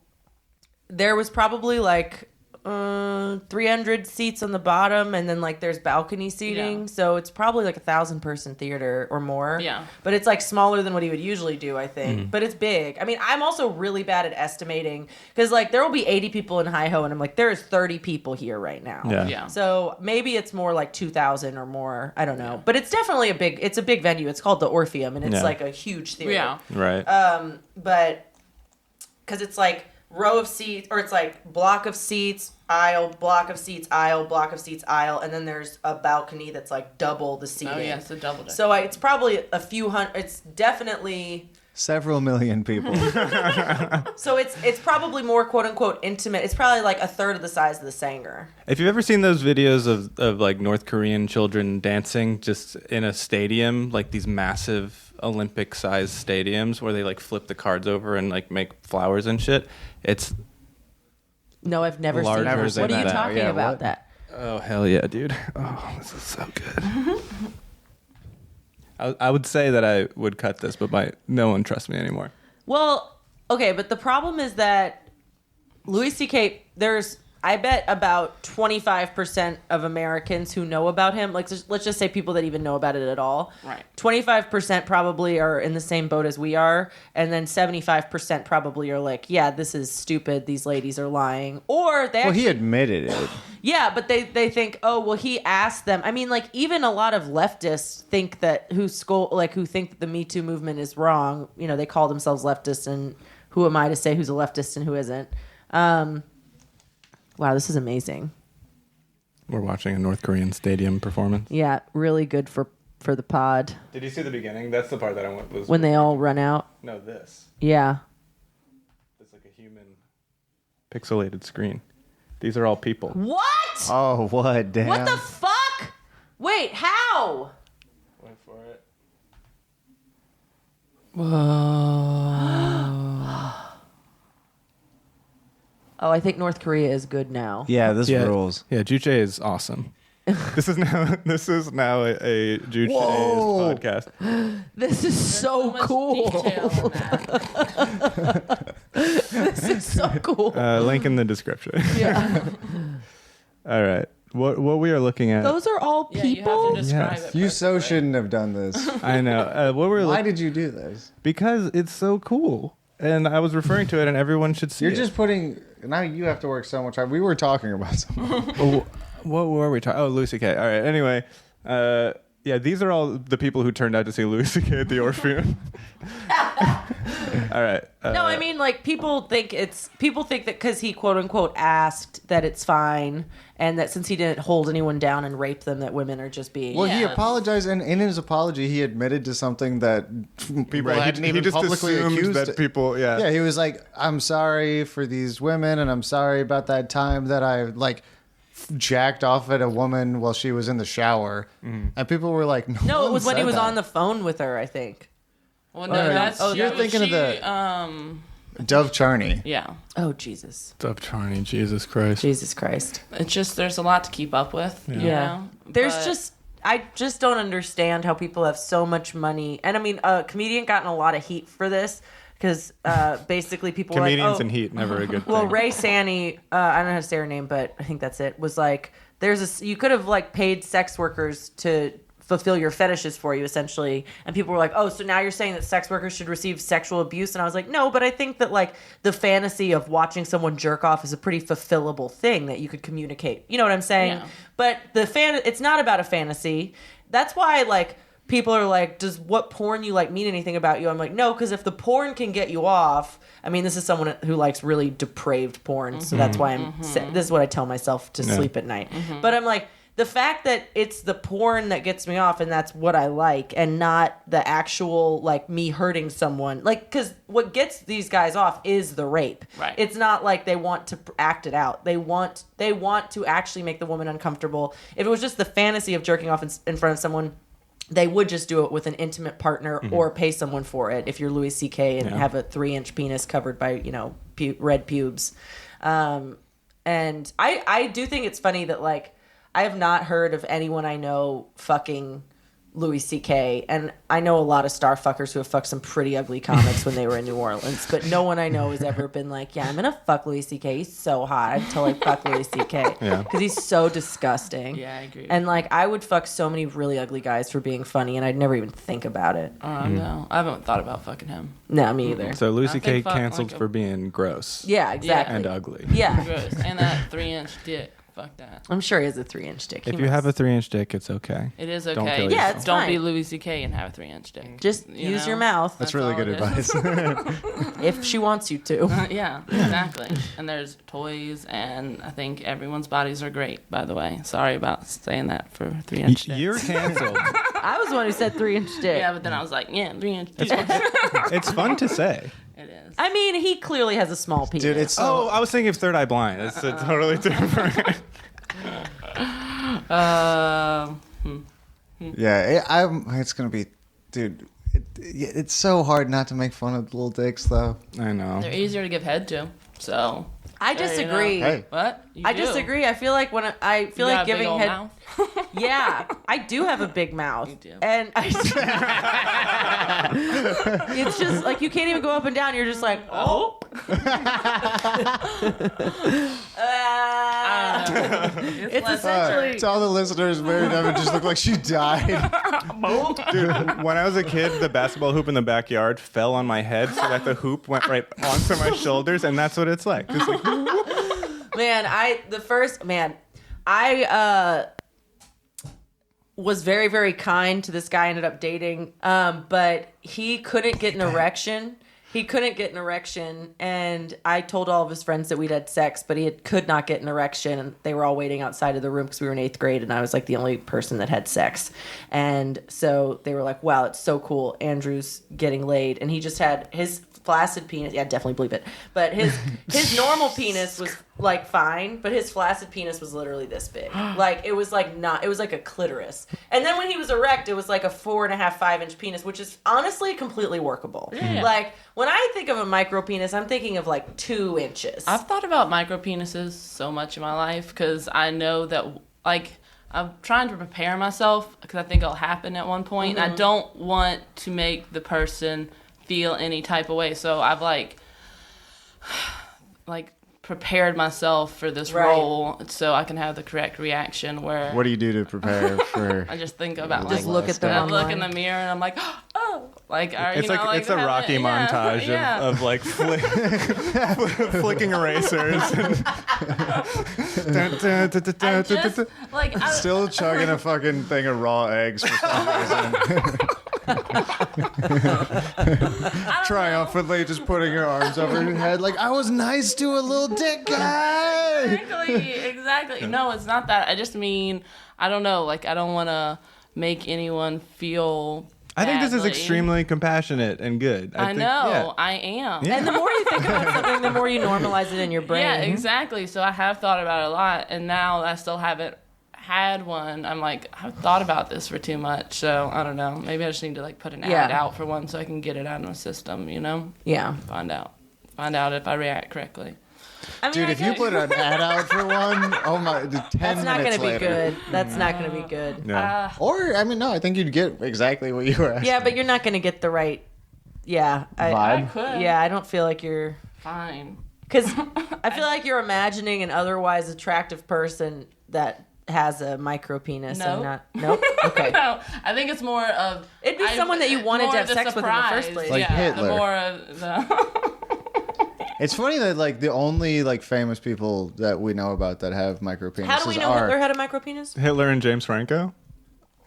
there was probably like 300 seats on the bottom, and then like there's balcony seating. Yeah. So it's probably like 1,000-person theater or more. Yeah. But it's like smaller than what he would usually do, I think. But it's big. I mean, I'm also really bad at estimating because like there will be 80 people in Hi-Ho, and I'm like, there's 30 people here right now. Yeah. So maybe it's more like 2,000 or more. I don't know. But it's definitely a big venue. It's called the Orpheum, and it's Yeah. like a huge theater. Yeah. Right. But because it's like row of seats, or it's like block of seats, aisle, block of seats, aisle, block of seats, aisle, and then there's a balcony that's like double the seating. Oh, yeah, it's a double decker. So it's probably a few hundred. It's definitely... Several million people. So it's probably more quote unquote intimate. It's probably like a third of the size of the Sanger. If you've ever seen those videos of like North Korean children dancing just in a stadium, like these massive Olympic-sized stadiums where they like flip the cards over and like make flowers and shit, it's No, I've never Larger seen than it. What are you that. talking Yeah, about what? that? oh hell yeah, dude! Oh, this is so good. I would say that I would cut this, but no one trusts me anymore. Well, okay, but the problem is that Louis C.K. I bet about 25% of Americans who know about him, like let's just say people that even know about it at all. Right. 25% probably are in the same boat as we are, and then 75% probably are like, yeah, this is stupid. These ladies are lying, or they. Well, actually, he admitted it. yeah, but they think, oh, well, he asked them. I mean, like even a lot of leftists think that who think that the Me Too movement is wrong. You know, they call themselves leftists, and who am I to say who's a leftist and who isn't? Wow, this is amazing. We're watching a North Korean stadium performance. Yeah, really good for the pod Did you see the beginning? That's the part that I was. when they all run out. No, this. Yeah. It's like a human pixelated screen. These are all people. What? Oh, what? Damn. What the fuck? Wait, how? Wait for it. Oh, I think North Korea is good now. Yeah, this rules. Yeah, Juche is awesome. This is now a Juche's Whoa. podcast. This is so much cool. detail in that. This is so cool. Link in the description. Yeah. All right. What we are looking at? Those are all Yeah, you people? have to describe Yes. it. You so perfectly. shouldn't have done this. I know. What we're Why did you do this? because it's so cool, and I was referring to it, and everyone should see You're it. just putting. Now you have to work so much hard. We were talking about something. Oh, what were we talking? Oh, Lucy K. All right. Anyway, Yeah, these are all the people who turned out to see Louis C.K. at the Orpheum. All right. No, I mean, like, people think that because he quote unquote asked that it's fine, and that since he didn't hold anyone down and rape them, that women are just being. Well, he apologized, and in his apology, he admitted to something that people hadn't even just publicly assumed accused. that people, Yeah, he was like, "I'm sorry for these women, and I'm sorry about that time that I like." Jacked off at a woman while she was in the shower, and people were like, No, it was when he was that. on the phone with her, I think. Well, no, that's you're thinking of the Dove Charney. Yeah. Oh, Jesus. Dove Charney, Jesus Christ. Jesus Christ. It's just there's a lot to keep up with. Yeah. You know? I just don't understand how people have so much money. And I mean, a comedian got in a lot of heat for this because basically people were like, Comedians in heat, never a good thing. well, Ray Sani, I don't know how to say her name, but I think that's it, was like, you could have like paid sex workers to fulfill your fetishes for you, essentially. And people were like, oh, so now you're saying that sex workers should receive sexual abuse? And I was like, no, but I think that like the fantasy of watching someone jerk off is a pretty fulfillable thing that you could communicate. You know what I'm saying? Yeah. But it's not about a fantasy. That's why like people are like, does what porn you like mean anything about you? I'm like, no, because if the porn can get you off, I mean, this is someone who likes really depraved porn, so that's why this is what I tell myself to sleep at night. But I'm like, the fact that it's the porn that gets me off and that's what I like, and not the actual like me hurting someone, like, because what gets these guys off is the rape. Right. It's not like they want to act it out. They want to actually make the woman uncomfortable. If it was just the fantasy of jerking off in front of someone, they would just do it with an intimate partner or pay someone for it. If you're Louis C.K. and have a 3-inch penis covered by, red pubes. And I do think it's funny that, like, I have not heard of anyone I know fucking Louis C.K. And I know a lot of star fuckers who have fucked some pretty ugly comics when they were in New Orleans, but no one I know has ever been like, yeah, I'm gonna fuck Louis C.K. He's so hot. I'd totally fuck Louis C.K. Yeah. Because he's so disgusting. Yeah, I agree. And like, I would fuck so many really ugly guys for being funny, and I'd never even think about it. No, I haven't thought about fucking him. No, me either. So Louis I C.K. think fuck, canceled like for being gross Yeah, exactly. and ugly. Yeah, Gross. And that 3-inch dick. Fuck that. I'm sure he has a 3-inch dick. If you have a 3-inch dick, it's okay. It is Don't okay. kill Yeah, yourself. it's Don't fine. be Louis C.K. and have a 3-inch dick. Just You use know? your mouth That's really all good it is. advice. if she wants you to. Yeah, exactly. And there's toys, and I think everyone's bodies are great, by the way. Sorry about saying that for 3-inch dick. You're canceled. I was the one who said 3-inch dick. Yeah, but then I was like, yeah, 3-inch dick. It's fun to say. It is. I mean, he clearly has a small penis. Dude, it's so... Oh, I was thinking of Third Eye Blind. It's a totally different. Yeah, it's gonna be... Dude, it's so hard not to make fun of little dicks, though. I know. They're easier to give head to, so... I There you disagree. go. Hey. What? You I do. disagree. I feel like I feel You like got a big giving old head. mouth? Yeah, I do have a big mouth. You do. And it's just like you can't even go up and down. You're just like, oh. It's essentially. To all the listeners, Mary Devin just looked like she died. Dude, when I was a kid, the basketball hoop in the backyard fell on my head so that the hoop went right onto my shoulders, and that's what it's like. Just like I was very, very kind to this guy I ended up dating, but he couldn't get an erection. And I told all of his friends that we'd had sex, but he could not get an erection, and they were all waiting outside of the room because we were in 8th grade, and I was like the only person that had sex. And so they were like, wow, it's so cool. Andrew's getting laid. And he just had his flaccid penis. Yeah, definitely bleep it. But his normal penis was like fine, but his flaccid penis was literally this big. Like it was like a clitoris. And then when he was erect, it was like a 4.5, 5-inch penis, which is honestly completely workable. Yeah. Like when I think of a micro penis, I'm thinking of like 2 inches. I've thought about micro penises so much in my life because I know that, like, I'm trying to prepare myself because I think it'll happen at one point. And I don't want to make the person feel any type of way. So I've like prepared myself for this role so I can have the correct reaction where What do you do to prepare for... I just think about Just look at them I look in online. the mirror and I'm like, oh, Like, It's like it's a Rocky montage of like flicking erasers. Still chugging a fucking thing of raw eggs for some reason. Triumphantly just putting her arms over her head like, I was nice to a little dick guy. Exactly. No, it's not that. I just mean, I don't know. Like, I don't want to make anyone feel I think this is badly. extremely compassionate and good. I think, know. yeah. I am. Yeah. And the more you think about something, the more you normalize it in your brain. Yeah, exactly. So I have thought about it a lot, and now I still haven't had one. I'm like, I've thought about this for too much, so I don't know. Maybe I just need to like put an ad out for one so I can get it out of my system, you know? Yeah. Find out if I react correctly. I mean, Dude, if you put an ad out for one, oh my, 10 that's not minutes going to be later. good. That's not going to be good. Yeah. Or, I mean, no, I think you'd get exactly what you were asking. Yeah, but you're not going to get the right. Yeah. I Vibe? could. Yeah, I don't feel like you're. Fine. Because I feel like you're imagining an otherwise attractive person that has a micro penis and No. not. Nope. Okay. No, I think it's more of... It'd be someone that you wanted more to of have the sex with in the first surprise. place. Like yeah, Hitler. The more of the... It's funny that, like, the only, like, famous people that we know about that have micro penises How do we know are... Hitler had a micro penis? Hitler and James Franco?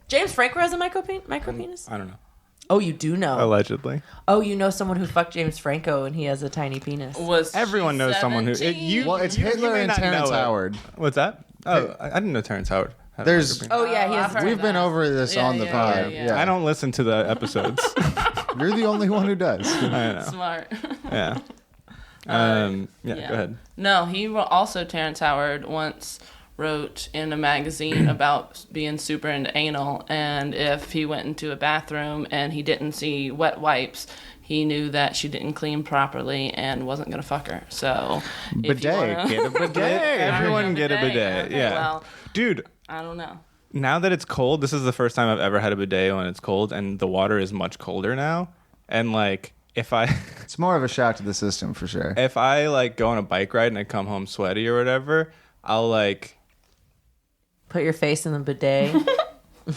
James Franco has a micro penis? I don't know. Oh, you do know. Allegedly. Oh, you know someone who fucked James Franco and he has a tiny penis. Was Everyone she knows someone who... 17? Well, it's you Hitler may and not Terrence know it. Howard. What's that? Oh, I didn't know Terrence Howard had a There's- micro penis. Oh, yeah, he I've has. heard We've been that. over this Yeah, on the yeah, pod. yeah. I don't listen to the episodes. You're the only one who does. I know. Smart. Yeah. Yeah. Go ahead. No, also Terrence Howard once wrote in a magazine about being super into anal, and if he went into a bathroom and he didn't see wet wipes, he knew that she didn't clean properly and wasn't gonna fuck her. So if you Bidet. wanna- Get a bidet. Everyone get a bidet. Okay, Yeah. well, Dude, I don't know. now that it's cold, this is the first time I've ever had a bidet when it's cold, and the water is much colder now. And like, if I It's more of a shock to the system for sure. like go on a bike ride and I come home sweaty or whatever, I'll like Put your face in the bidet.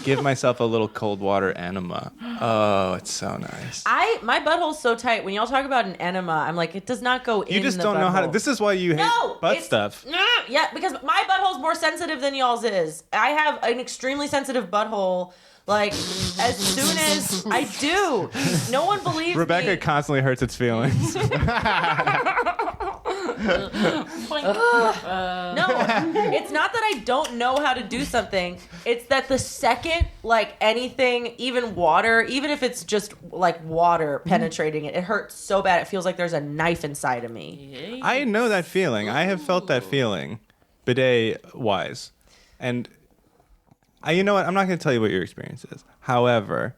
give myself a little cold water enema. Oh, it's so nice. My butthole's so tight. When y'all talk about an enema, I'm like, it does not go in. You just the don't know how to. butthole. This is why you hate No, butt it's- stuff. No, yeah, because my butthole's more sensitive than y'all's is. I have an extremely sensitive butthole. Like, as soon as I do, no one believes Rebekah me. constantly hurts its feelings. No, it's not that I don't know how to do something. It's that the second, like, anything, even water, even if it's just, like, water penetrating it, it hurts so bad. It feels like there's a knife inside of me. I know that feeling. I have felt that feeling, bidet wise, and you know what? I'm not going to tell you what your experience is. However,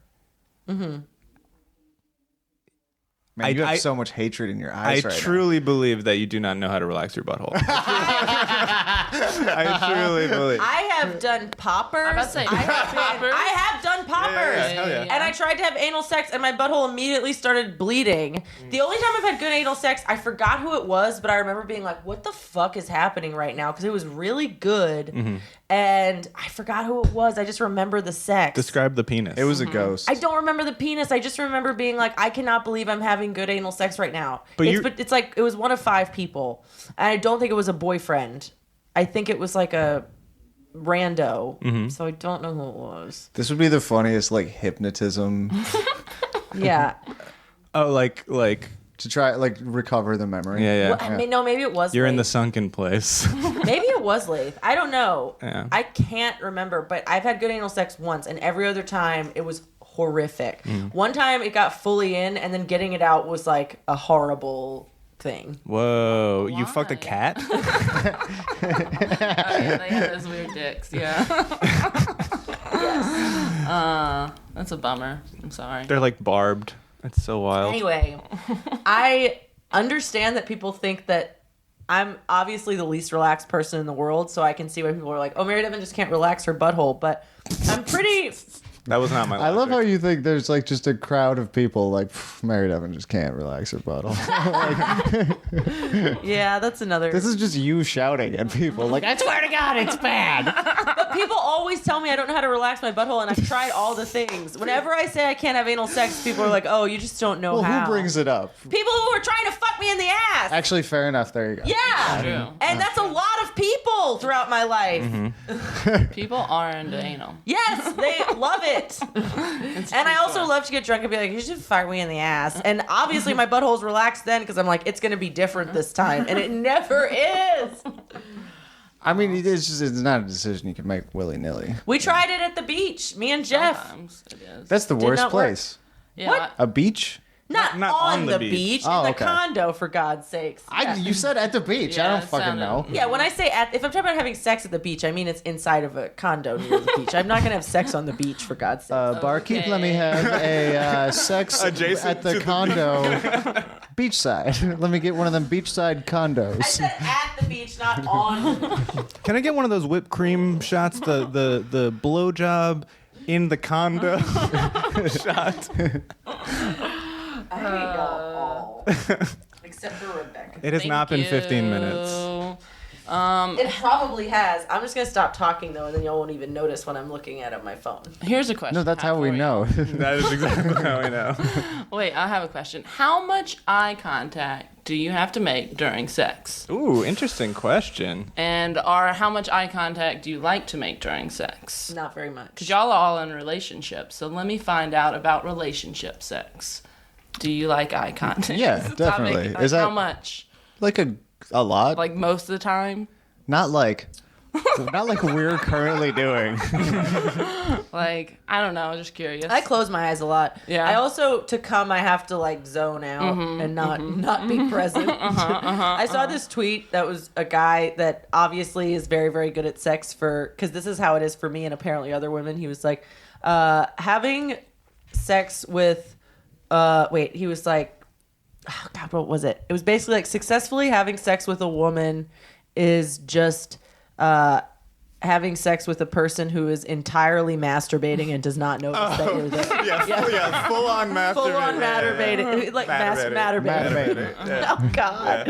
Man, you have I- so much hatred in your I eyes right truly believe that you do not know how to relax your butthole. I truly believe. I have done poppers. about to say, I have done poppers. Hell yeah. And I tried to have anal sex, and my butthole immediately started bleeding. The only time I've had good anal sex, I forgot who it was, but I remember being like, what the fuck is happening right now? Because it was really good. And I forgot who it was. I just remember the sex. Describe the penis. now. It was a ghost. I don't remember the penis. I just remember being like, I cannot believe I'm having good anal sex right now. But It's like, it was one of 5 people. And I don't think it was a boyfriend. I think it was like a rando. So I don't know who it was. This would be the funniest, like, hypnotism Yeah. Oh, like to try, like, recover the memory. yeah. Well, I mean, no, maybe it was You're in the Lath. sunken place. Maybe it was Lath. I don't know. Yeah. I can't remember, but I've had good anal sex once, and every other time it was horrific. One time it got fully in, and then getting it out was like a horrible thing. Whoa, you Why? fucked a cat? Yeah, they have those weird dicks. Yeah. That's a bummer. I'm sorry. They're like barbed. It's so wild. Anyway, I understand that people think that I'm obviously the least relaxed person in the world, so I can see why people are like, oh, Mary Devin just can't relax her butthole, but I'm pretty That was not my I love how logic. you think there's like just a crowd of people like married Evan just can't relax her butthole. Yeah, that's another. This is just you shouting at people like, I swear to God, it's bad. But people always tell me I don't know how to relax my butthole, and I've tried all the things. Whenever I say I can't have anal sex, people are like, "Oh, you just don't know Well, how." who brings it up? People who are trying to fuck me in the ass. Actually, fair enough. There you go. Yeah, True. and that's a lot of people throughout my life. People are into anal. Yes, they love it. And I also love to get drunk and be like, "You should fuck me in the ass." And obviously, my butthole's relaxed then because I'm like, "It's gonna be different this time," and it never is. I mean, it's not a decision you can make willy nilly. We tried it at the beach, me and Jeff. Sometimes it is. That's the Did worst not work. place. Yeah. What? A beach? Not on the beach, Oh, in the okay. condo, for God's sakes. Yeah. You said at the beach. Yeah, I don't it fucking sounded- know. Yeah, when I say if I'm talking about having sex at the beach, I mean it's inside of a condo near the beach. I'm not gonna have sex on the beach, for God's sake. Barkeep, Okay. let me have a sex Adjacent at the to the condo beachside. Let me get one of them beachside I condos. said at the beach, not on the beach. Can I get one of those whipped cream shots? The blowjob in the condo shot. I hate y'all all. Except for Rebekah. It has not been Thank 15 you. minutes. It probably has. I'm just gonna stop talking though, and then y'all won't even notice when I'm looking at my phone. Here's a question. No, that's how we for you. know. That is exactly how I know. Wait, I have a question. How much eye contact do you have to make during sex? Ooh, interesting question. And how much eye contact do you like to make during sex? Not very much. Because y'all are all in relationships, so let me find out about relationship sex. Do you like eye contact? Yeah, Is the definitely. topic. Is Like, that- how much? Like a lot. Like most of the time? Not like we're currently doing. Like, I don't know, just curious. I close my eyes a lot. Yeah. I also, to come, I have to like zone out and not be present. I saw this tweet that was a guy that obviously is very, very good at sex because this is how it is for me and apparently other women. He was like, having sex with, he was like, oh God, what was it? It was basically like successfully having sex with a woman is just having sex with a person who is entirely masturbating and does not notice that you're there. Yeah, full on masturbating. Full on masturbating. Like masturbating. Yeah. Oh God.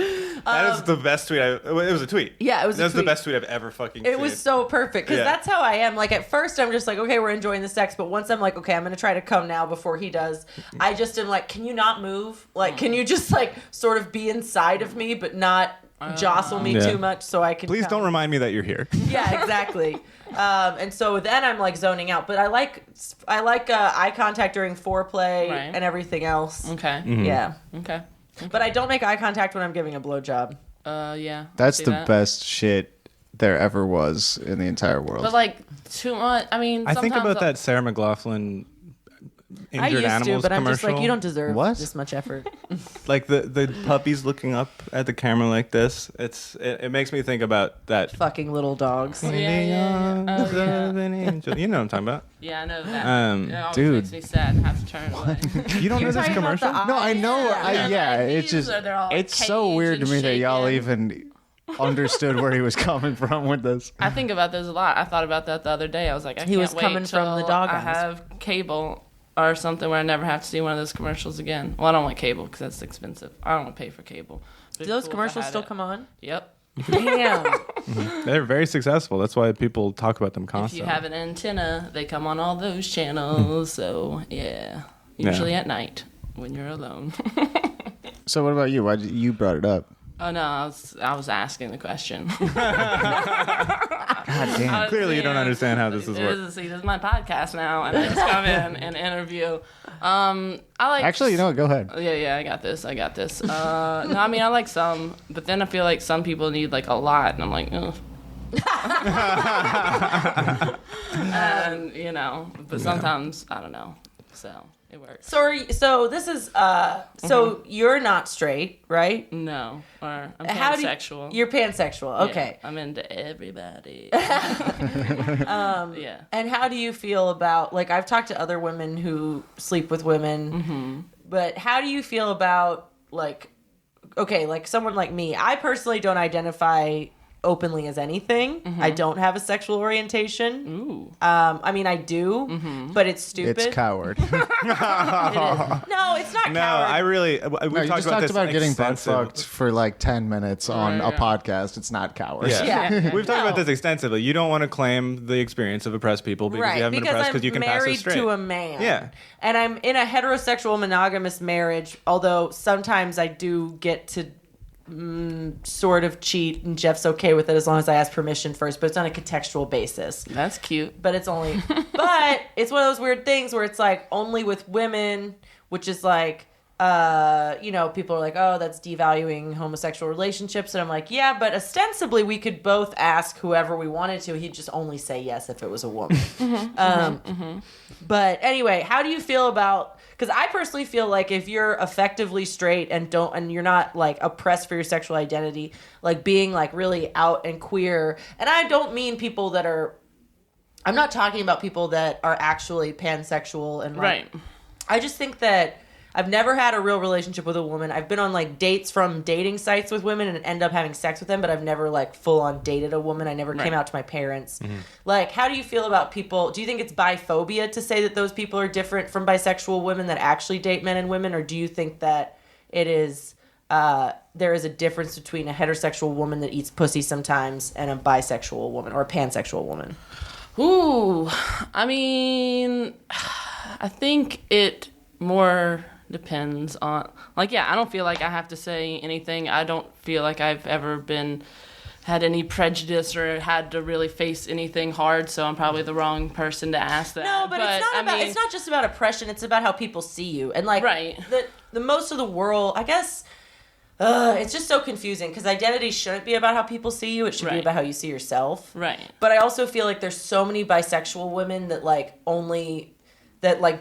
That is the best tweet. It was a tweet. Yeah, it was a That's tweet. the best tweet I've ever fucking seen. It was so perfect because Yeah. that's how I am. Like at first, I'm just like, okay, we're enjoying the sex, but once I'm like, okay, I'm gonna try to come now before he does. I just am like, can you not move? Like, can you just like sort of be inside of me, but not jostle me Yeah. too much so I can. Please come? don't remind me that you're here. Yeah, exactly. And so then I'm like zoning out, but I like eye contact during foreplay Right. and everything else. Okay. Yeah, Okay. but I don't make eye contact when I'm giving a blowjob. Yeah. That's see the that. best shit there ever was in the entire world. But like too much. I mean, I think sometimes about that Sarah McLaughlin I injured used to, animals but I'm commercial. just like, you don't deserve What? this much effort. Like the puppies looking up at the camera like this. It makes me think about that. Fucking little dogs. Yeah, yeah. Oh, yeah. Of an angel. You know what I'm talking about. Yeah, I know that. Um, It always dude. makes me sad and have to turn away. You don't know this talking about commercial? the No, I know. Yeah. It's just They're all it's so caged weird to and me that y'all shaking. even understood where he was coming from with this. I think about this a lot. I thought about that the other day. I was like, I He can't was wait coming from the till dog I eyes. have cable or something where I never have to see one of those commercials again. Well, I don't want cable because that's expensive. I don't want to pay for cable. But Do it'd those be cool if I commercials had still it. come on? Yep. Damn. They're very successful. That's why people talk about them If constantly. you have an antenna, they come on all those channels. So yeah, usually at night when you're alone. So what about you? Why you brought it up? Oh no, I was asking the question. God damn. Clearly, you don't understand how this is working. This is my podcast now, and I just come in and interview. I like. Actually, you know what? Go ahead. Yeah, I got this. No, I mean, I like some, but then I feel like some people need like a lot, and I'm like, ugh. And you know, but sometimes I don't know. So it works. So this is so you're not straight, right? No, or I'm How do you- pansexual. You're pansexual. Yeah, Okay. I'm into everybody. Yeah. And how do you feel about like I've talked to other women who sleep with women, but how do you feel about like okay, like someone like me? I personally don't identify openly as anything. I don't have a sexual orientation. Ooh. I mean, I do, but it's stupid. It's coward. It is. No, it's not No, coward. I really. We No, you talked just about talked this about getting butt extensive- fucked for like 10 minutes on a podcast. It's not coward. Yeah. Yeah. We've talked No. about this extensively. You don't want to claim the experience of oppressed people because you haven't been oppressed because you can pass married as straight. to a man. Yeah. And I'm in a heterosexual monogamous marriage, although sometimes I do get to sort of cheat, and Jeff's okay with it as long as I ask permission first, but it's on a contextual basis. That's cute. But it's only, but it's one of those weird things where it's like only with women, which is like, you know, people are like, oh, that's devaluing homosexual relationships. And I'm like, yeah, but ostensibly we could both ask whoever we wanted to. He'd just only say yes if it was a woman. But anyway, how do you feel about, because I personally feel like if you're effectively straight and you're not like oppressed for your sexual identity, like being like really out and queer, and I don't mean people that are, I'm not talking about people that are actually pansexual and like, Right. I just think that I've never had a real relationship with a woman. I've been on like dates from dating sites with women and end up having sex with them, but I've never like full on dated a woman. I never came out to my parents. Like, how do you feel about people? Do you think it's biphobia to say that those people are different from bisexual women that actually date men and women? Or do you think that it is, there is a difference between a heterosexual woman that eats pussy sometimes and a bisexual woman or a pansexual woman? Ooh, I mean, I think it more depends on, like, yeah, I don't feel like I have to say anything. I don't feel like I've ever had any prejudice or had to really face anything hard, so I'm probably the wrong person to ask that. No, but it's not about, it's not just about oppression, it's about how people see you. And like Right. the most of the world, I guess, it's just so confusing because identity shouldn't be about how people see you, it should be Right. about how you see yourself. Right. But I also feel like there's so many bisexual women that like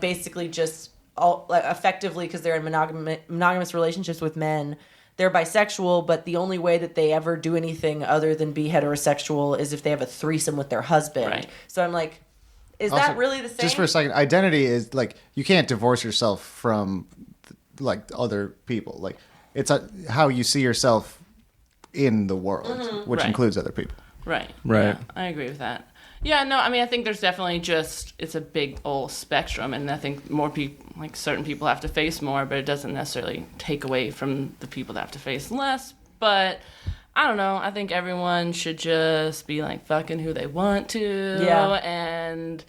basically just all like effectively because they're in monogamous relationships with men, they're bisexual, but the only way that they ever do anything other than be heterosexual is if they have a threesome with their husband. Right. So I'm like, is Also, that really the same? Just for a second, identity is like you can't divorce yourself from like other people. Like it's how you see yourself in the world, which Right. includes other people. Right. Right. Yeah, I agree with that. Yeah, no, I mean, I think there's definitely it's a big old spectrum, and I think more people, like certain people have to face more, but it doesn't necessarily take away from the people that have to face less. But I don't know, I think everyone should just be like fucking who they want to. Yeah. And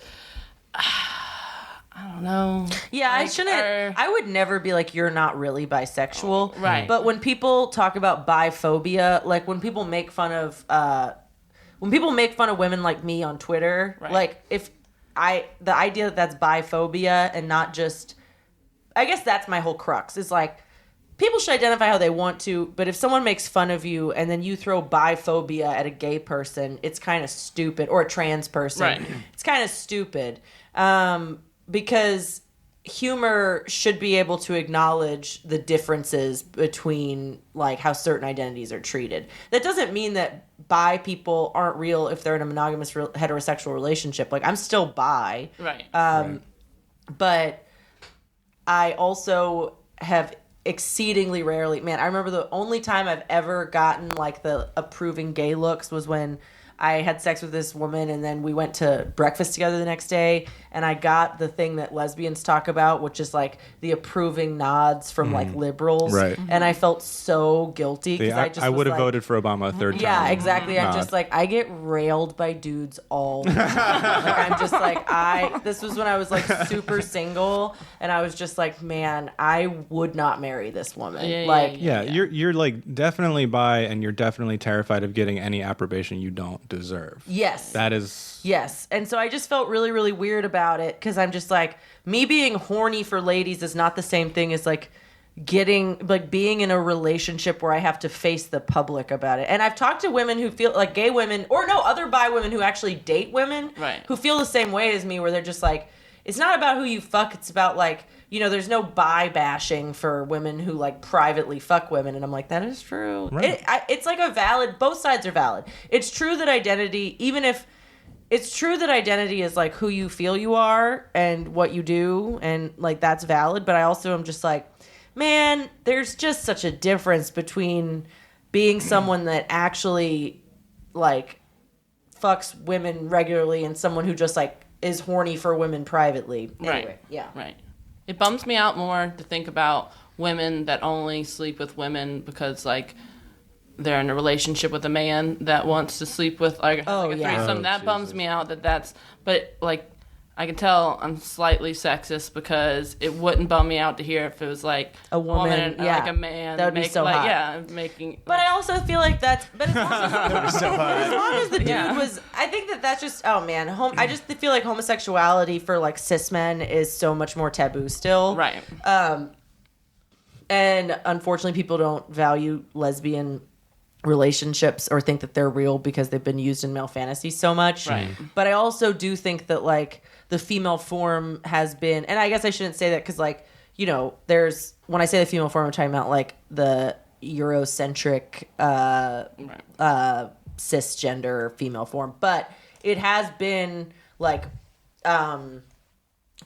I don't know. Yeah, I Like, shouldn't. I would never be like, you're not really bisexual. Right. But when people talk about biphobia, like when people make fun of women like me on Twitter, Right. like the idea that that's biphobia and not just, I guess that's my whole crux is like, people should identify how they want to, but if someone makes fun of you and then you throw biphobia at a gay person, it's kind of stupid, or a trans person. Right. It's kind of stupid. Because humor should be able to acknowledge the differences between like how certain identities are treated. That doesn't mean that bi people aren't real if they're in a monogamous heterosexual relationship. Like I'm still bi. Right. But I also have exceedingly rarely, man, I remember the only time I've ever gotten like the approving gay looks was when I had sex with this woman and then we went to breakfast together the next day and I got the thing that lesbians talk about, which is like the approving nods from like liberals. Right. And I felt so guilty because I would have voted for Obama a third time. yeah, exactly. I'm Nod. just like, I get railed by dudes all the time. Like, I'm just like, this was when I was like super single, and I was just like, man, I would not marry this woman. Yeah, like, Yeah, you're like definitely bi, and you're definitely terrified of getting any approbation you don't deserve. yes. That is. Yes. And so I just felt really, really weird about it because I'm just like, me being horny for ladies is not the same thing as like being in a relationship where I have to face the public about it. And I've talked to women who feel like gay women, or no, other bi women who actually date women, Right. who feel the same way as me, where they're just like, it's not about who you fuck, it's about like, you know, there's no bi bashing for women who like privately fuck women. And I'm like, that is true. Right. It's like both sides are valid. It's true that identity, it's true that identity is like who you feel you are and what you do, and like that's valid, but I also am just like, man, there's just such a difference between being someone that actually like fucks women regularly and someone who just like is horny for women privately. Anyway, Right. yeah. Right. It bums me out more to think about women that only sleep with women because, like, they're in a relationship with a man that wants to sleep with, like a threesome. That bums me out but, like, I can tell I'm slightly sexist because it wouldn't bum me out to hear if it was like a woman and, like a man. That would be so like, hot. Yeah, making. But I also feel like that's. But as long as the dude Yeah. was, I think that's just. Oh man, I just feel like homosexuality for like cis men is so much more taboo still. Right. And unfortunately, people don't value lesbian relationships or think that they're real because they've been used in male fantasy so much. Right. But I also do think that like the female form has been, and I guess I shouldn't say that because like, you know, there's, when I say the female form, I'm talking about like the Eurocentric cisgender female form, but it has been like not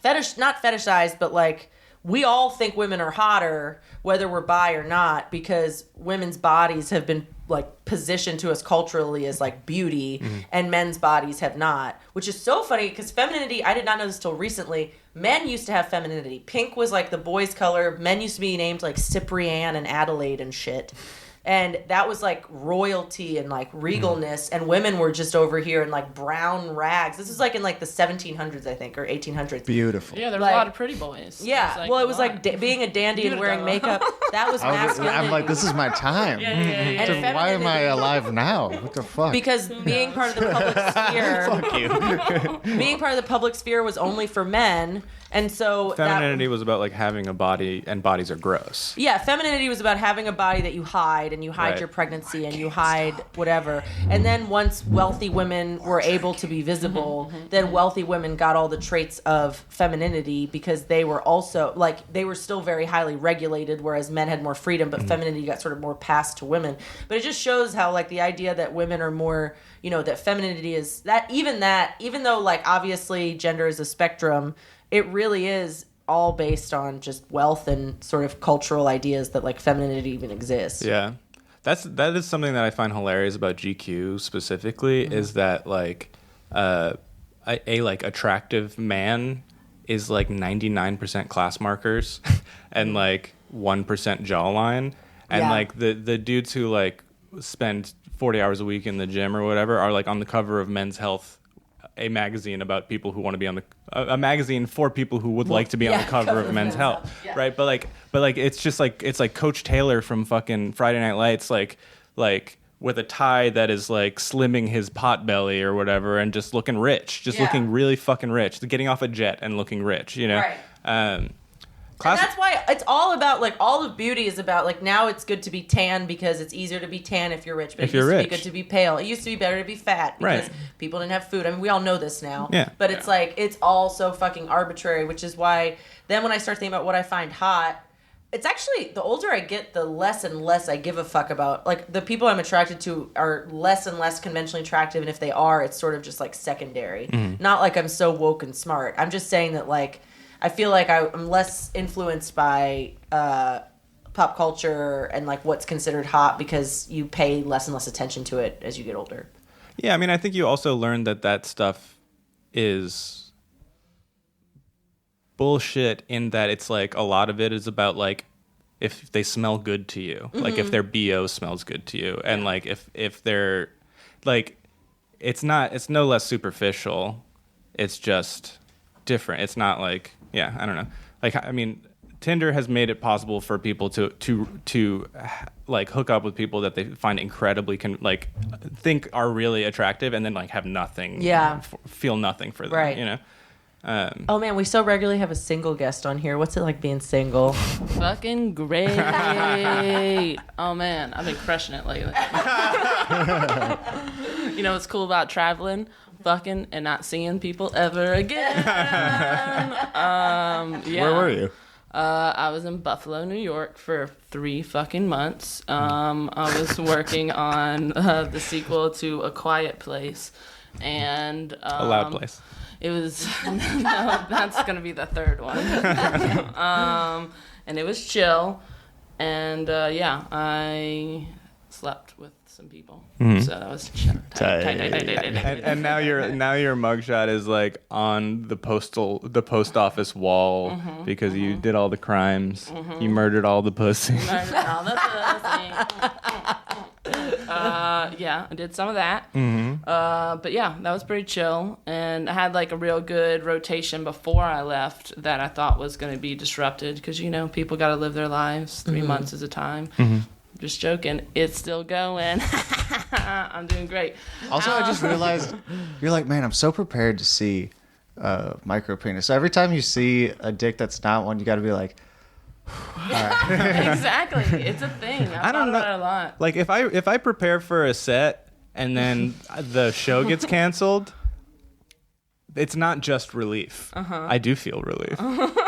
fetishized, but like we all think women are hotter whether we're bi or not because women's bodies have been like positioned to us culturally as like beauty and men's bodies have not, which is so funny because femininity, I did not know this till recently. Men used to have femininity. Pink was like the boys' color. Men used to be named like Cyprian and Adelaide and shit. And that was like royalty and like regalness, and women were just over here in like brown rags. This is like in like the 1700s, I think, or 1800s. Beautiful. Yeah, there was Like- a lot of pretty boys. Yeah, well, it was like being a dandy and wearing makeup. That was masculinity. I'm like, this is my time. Yeah. So And why am I femininity- alive now? What the fuck? Because being part of the public sphere, being part of the public sphere was only for men, and so Femininity was about like having a body, and bodies are gross. Yeah, femininity was about having a body that you hide, and you hide Right. your pregnancy, and you hide whatever. And then once wealthy women were able to be visible, then wealthy women got all the traits of femininity because they were also, like, they were still very highly regulated, whereas men had more freedom, but femininity got sort of more passed to women. But it just shows how, like, the idea that women are more, you know, that femininity is, even though, like, obviously gender is a spectrum, it really is all based on just wealth and sort of cultural ideas that like femininity even exists. Yeah, that is something that I find hilarious about GQ specifically is that like a like attractive man is like 99% class markers and like 1% jawline, and Yeah. like the dudes who like spend 40 hours a week in the gym or whatever are like on the cover of Men's Health, a magazine about people who want to be on the a magazine for people who would like to be on the cover of Men's Health, yeah. right? But like it's just like it's like Coach Taylor from fucking Friday Night Lights, like with a tie that is like slimming his pot belly or whatever, and just looking rich, just Yeah. looking really fucking rich, getting off a jet and looking rich, you know. Right. Um, And that's why it's all about, like, all of beauty is about, like, now it's good to be tan because it's easier to be tan if you're rich. But If it used you're to rich. be good to be pale. It used to be better to be fat because Right. people didn't have food. I mean, we all know this now. Yeah. But it's like, it's all so fucking arbitrary, which is why then when I start thinking about what I find hot, it's actually, the older I get, the less and less I give a fuck about. Like, the people I'm attracted to are less and less conventionally attractive, and if they are, it's sort of just, like, secondary. Mm-hmm. Not like I'm so woke and smart. I'm just saying that, like, I feel like I'm less influenced by pop culture and like what's considered hot because you pay less and less attention to it as you get older. Yeah, I mean, I think you also learn that stuff is bullshit in that it's like a lot of it is about like if they smell good to you, like if their BO smells good to you, and like if they're like it's no less superficial, it's just different. It's not like, yeah, I don't know. Like, I mean, Tinder has made it possible for people to like hook up with people that they find incredibly think are really attractive, and then like have nothing, Yeah. feel nothing for them, Right. you know. Oh man, we so regularly have a single guest on here. What's it like being single? Fucking great. Oh man, I've been crushing it lately. You know what's cool about traveling? Fucking and not seeing people ever again. Yeah. Where were you? I was in Buffalo, New York for 3 fucking months. I was working on the sequel to A Quiet Place, and A Loud Place. it was no, that's gonna be the third one. And it was chill, and yeah, I slept with some people. Mhm. So that was tight. And now your mugshot is like on the post office wall because you did all the crimes. You murdered all the pussy. Yeah, I did some of that. Mm-hmm. But yeah, that was pretty chill. And I had like a real good rotation before I left that I thought was going to be disrupted because, you know, people got to live their lives 3 months at a time. Just joking. It's still going. I'm doing great. Also, I just realized you're like, man, I'm so prepared to see micro penis. So every time you see a dick that's not one, you got to be like, Exactly. It's a thing. I don't know about it a lot. Like if I prepare for a set and then the show gets canceled, it's not just relief. I do feel relief,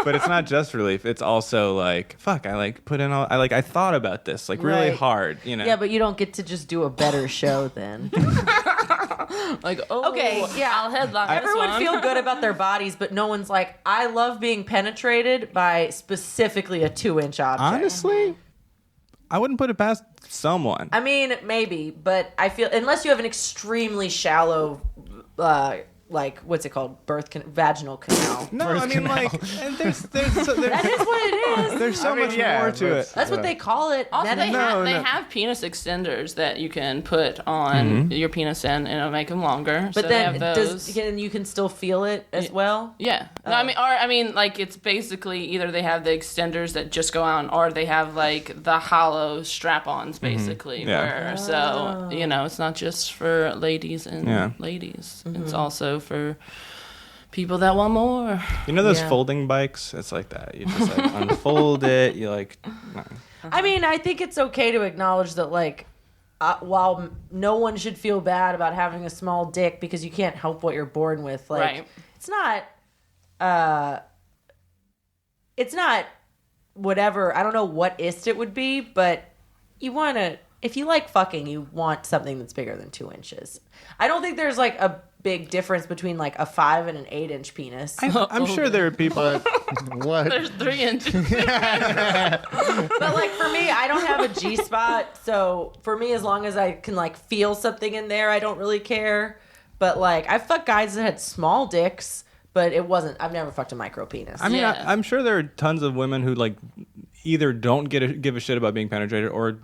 but it's not just relief. It's also like, fuck, I like put in all, I thought about this like really Right. hard, you know? Yeah, but you don't get to just do a better show then. Like, oh, Okay, yeah. I'll headline this Everyone one. feel good about their bodies, but no one's like, I love being penetrated by specifically a 2-inch object. Honestly, I wouldn't put it past someone. I mean, maybe, but I feel unless you have an extremely shallow, like what's it called, vaginal canal. No, I mean like, and there's That is what it is. there's so much more to it. That's what they call it. Also, they No. have penis extenders that you can put on your penis in, and it'll make them longer. But so then they have those. you can still feel it as well. Yeah. No, I mean, like it's basically either they have the extenders that just go on, or they have like the hollow strap-ons, basically. Yeah. So you know, it's not just for ladies and ladies. It's also for people that want more. You know those Yeah. folding bikes? It's like that. You just like unfold it. You like. I mean, I think it's okay to acknowledge that, like, while no one should feel bad about having a small dick because you can't help what you're born with, like, Right. it's not whatever. I don't know what it would be, but you want to, if you like fucking, you want something that's bigger than 2 inches. I don't think there's like a big difference between like a 5 and an 8-inch penis. I'm sure there are people. what? There's 3 inches. But like for me, I don't have a G spot, so for me, as long as I can like feel something in there, I don't really care. But like I fucked guys that had small dicks, but it wasn't. I've never fucked a micro penis. I mean, Yeah. I'm sure there are tons of women who like either don't give a shit about being penetrated or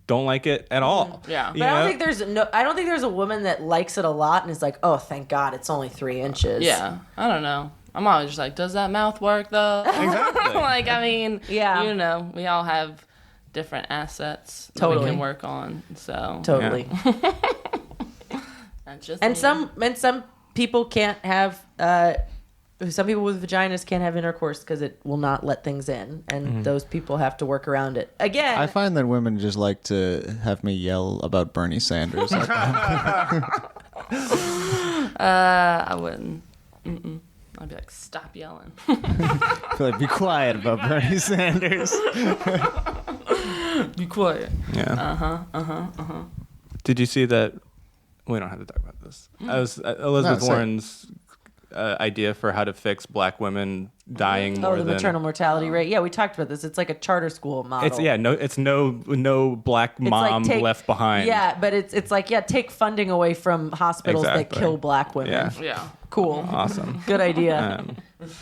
don't like it at all. Yeah. But I don't think there's a woman that likes it a lot and is like, oh, thank God, it's only 3 inches. Yeah. I don't know. I'm always just like, does that mouth work though? Exactly. Like, I mean, Yeah. you know, we all have different assets that Totally. we can work on. So Totally. that's just And me. some people can't have. Some people with vaginas can't have intercourse because it will not let things in, and those people have to work around it. Again, I find that women just like to have me yell about Bernie Sanders. I wouldn't. I'd be like, stop yelling. I feel like, be quiet about Bernie Sanders. Be quiet. Yeah. Did you see that? We don't have to talk about this. Elizabeth say it. Warren's idea for how to fix black women dying more the than maternal mortality rate. Yeah, we talked about this. It's like a charter school model. it's no black mom left behind. Yeah, but it's like take funding away from hospitals that Exactly. kill black women. Yeah. Yeah. Cool. Awesome. Good idea.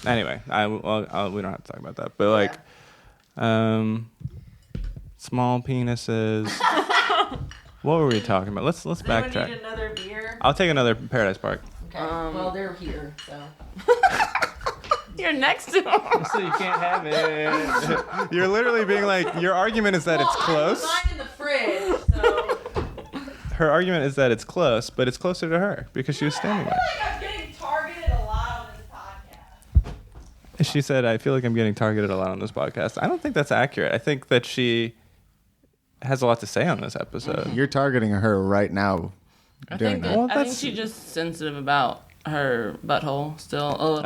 Anyway, we don't have to talk about that. But like, small penises. What were we talking about? Let's backtrack. Need another beer? I'll take another Paradise Park. Okay. Well, they're here, so. You're next to him. So you can't have it. You're literally being like, your argument is that it's close. Mine in the fridge, so. Her argument is that it's close, but it's closer to her because she was standing there. I'm getting targeted a lot on this podcast. She said, I feel like I'm getting targeted a lot on this podcast. I don't think that's accurate. I think that she has a lot to say on this episode. You're targeting her right now. I doing think, that. Well, I think that's- she's just sensitive about her butthole still a little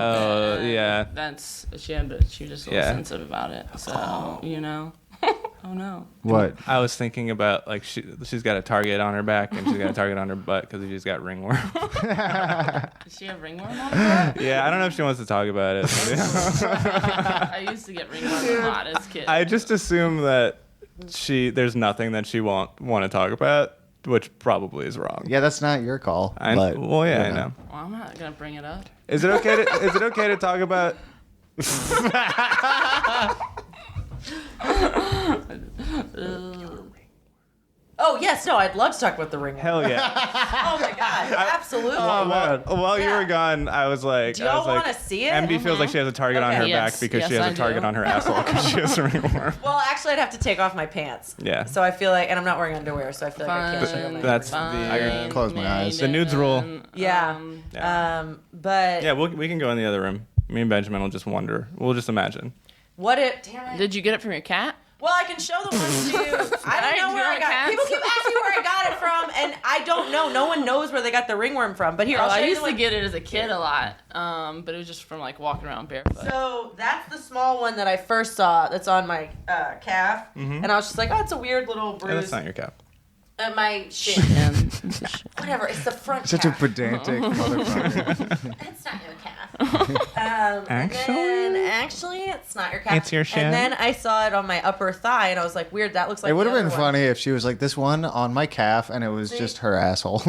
bit. Yeah. She's just a little Yeah. sensitive about it. So, you know. Oh no. What? I was thinking about like she's got a target on her back and she's got a target on her butt because she's got ringworm. Does she have ringworm on her? Yeah, I don't know if she wants to talk about it. I used to get ringworm a lot as a kid. I just assume that there's nothing that she won't want to talk about which probably is wrong. Yeah, that's not your call. I but, know. you I know. Well, I'm not gonna bring it up. Is it okay to talk about? Oh yes, no, I'd love to talk about the ring. Hell yeah! Oh my god, absolutely. While you Yeah. were gone, I was like, Do y'all want to see it? MD feels like she has a target on Okay. her Yes. back because she Yes, has I a target do. on her asshole because she has a ringworm. Well, actually, I'd have to take off my pants. Yeah. So I feel like, and I'm not wearing underwear, so I feel like I can't show my. That's I the can close my eyes. The nudes rule. Yeah. Yeah. But Yeah, we can go in the other room. Me and Benjamin will just wonder. We'll just imagine. what if? Damn it. Did you get it from your cat? Well, I can show the ones to you. I don't know where I got it. People keep asking where I got it from, and I don't know. No one knows where they got the ringworm from. But here, I'll show I you used the to one. get it as a kid a lot, but it was just from like walking around barefoot. So that's the small one that I first saw. That's on my calf, and I was just like, oh, it's a weird little Yeah, bruise. that's not your cap. At my shin. And Whatever. It's the front Such calf. a pedantic motherfucker. It's not your calf. Actually? Actually, it's not your calf. It's your shin? And then I saw it on my upper thigh, and I was like, weird. That looks like. It would have the been other one. funny if she was like, this one on my calf, and it was just her asshole.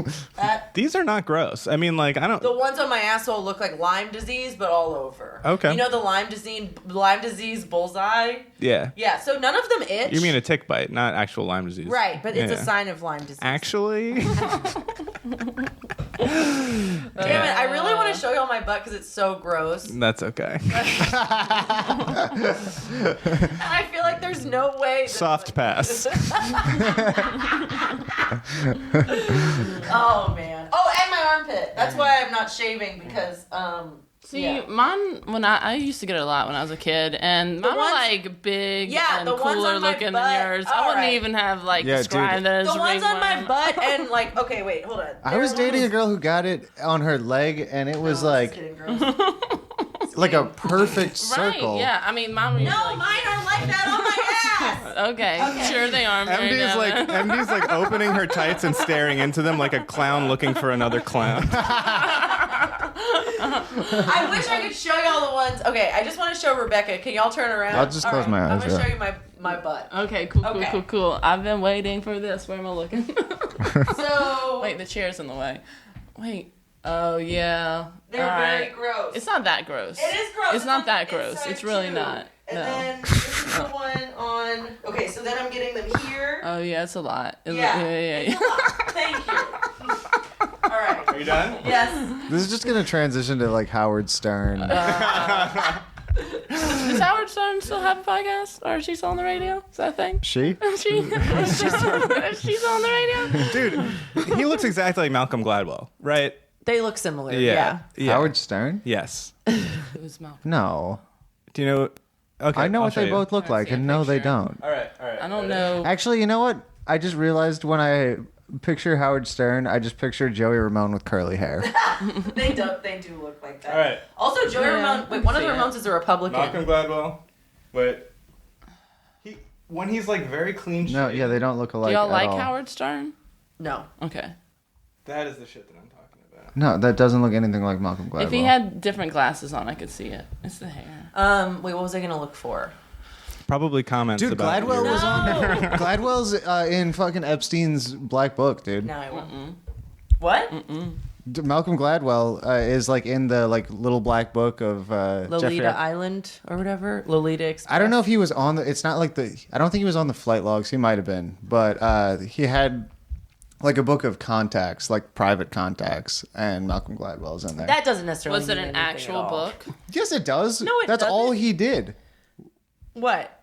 These are not gross. I mean, like, I don't. The ones on my asshole look like Lyme disease, but all over. Okay. You know the Lyme disease bullseye? Yeah. Yeah. So none of them itch. You mean a tick bite, not actual Lyme disease. Right, but it's Yeah. a sign of Lyme disease. Actually. Damn it! I really want to show you all my butt because it's so gross. That's okay. And I feel like there's no way. that- Soft pass. Oh man. Oh, and my armpit. That's why I'm not shaving because see, yeah. mine when I used to get it a lot when I was a kid, and mine were ones- like big Yeah, and the ones cooler on my looking butt. than yours. I All wouldn't right. even have like Yeah, described dude. it as the ones on my ringworm. butt and like okay, wait, hold on. I was dating a girl who got it on her leg, and it was like a perfect circle. Right? Yeah, I mean, mine were No, usually mine are like that on my ass. okay. Sure they are. Mary MD's like opening her tights and staring into them like a clown looking for another clown. I wish I could show you all the ones. Okay, I just want to show Rebekah. Can y'all turn around? I'll just All close my I'm eyes, gonna yeah. show you my butt. Okay, cool. Okay. I've been waiting for this. Where am I looking? So Wait, the chair's in the way. Wait. Oh yeah. they're All very right. gross. It's not that gross. It is gross. It's not that on gross. inside, It's really too. not. And No. then this is the one on. Okay, so then I'm getting them here. Oh yeah, it's a lot. yeah. Yeah. It's a lot. Thank you. All right. Are you done? Yes. This is just gonna transition to like Howard Stern. Does Howard Stern still have a podcast, or is she still on the radio? Is that a thing? She? She's on the radio. Dude, he looks exactly like Malcolm Gladwell, right? They look similar. Yeah. Howard Stern? Yes. It was Malcolm. No. Do you know? Okay. I know I'll what show they you. both look Let's like, see a and no, they picture. don't. All right. I don't know. Actually, you know what? I just realized when I picture Howard Stern, I just picture Joey Ramone with curly hair. They do look like that. All right. Also, Joey Yeah, Ramone. Wait, one of the see it. Ramones is a Republican. Malcolm Gladwell. Wait. When he's like very clean shaven. No, yeah, they don't look alike Do y'all at like all. Howard Stern? No. Okay. That is the shit that I'm talking about. No, that doesn't look anything like Malcolm Gladwell. If he had different glasses on, I could see it. It's the hair. Wait, what was I gonna look for? Probably comments Dude, about Gladwell your- was on. Gladwell's in fucking Epstein's Black Book, dude. No, I won't. What? Malcolm Gladwell is like in the like little black book of Jeffrey. Lolita Island or whatever. Lolita Express. I don't know if he was on the. It's not like the. I don't think he was on the flight logs. He might have been, but he had like a book of contacts, like private contacts, and Malcolm Gladwell's in there. That doesn't necessarily. Was it mean an anything actual at all. book? Yes, it does. No, it That's doesn't. all he did. What?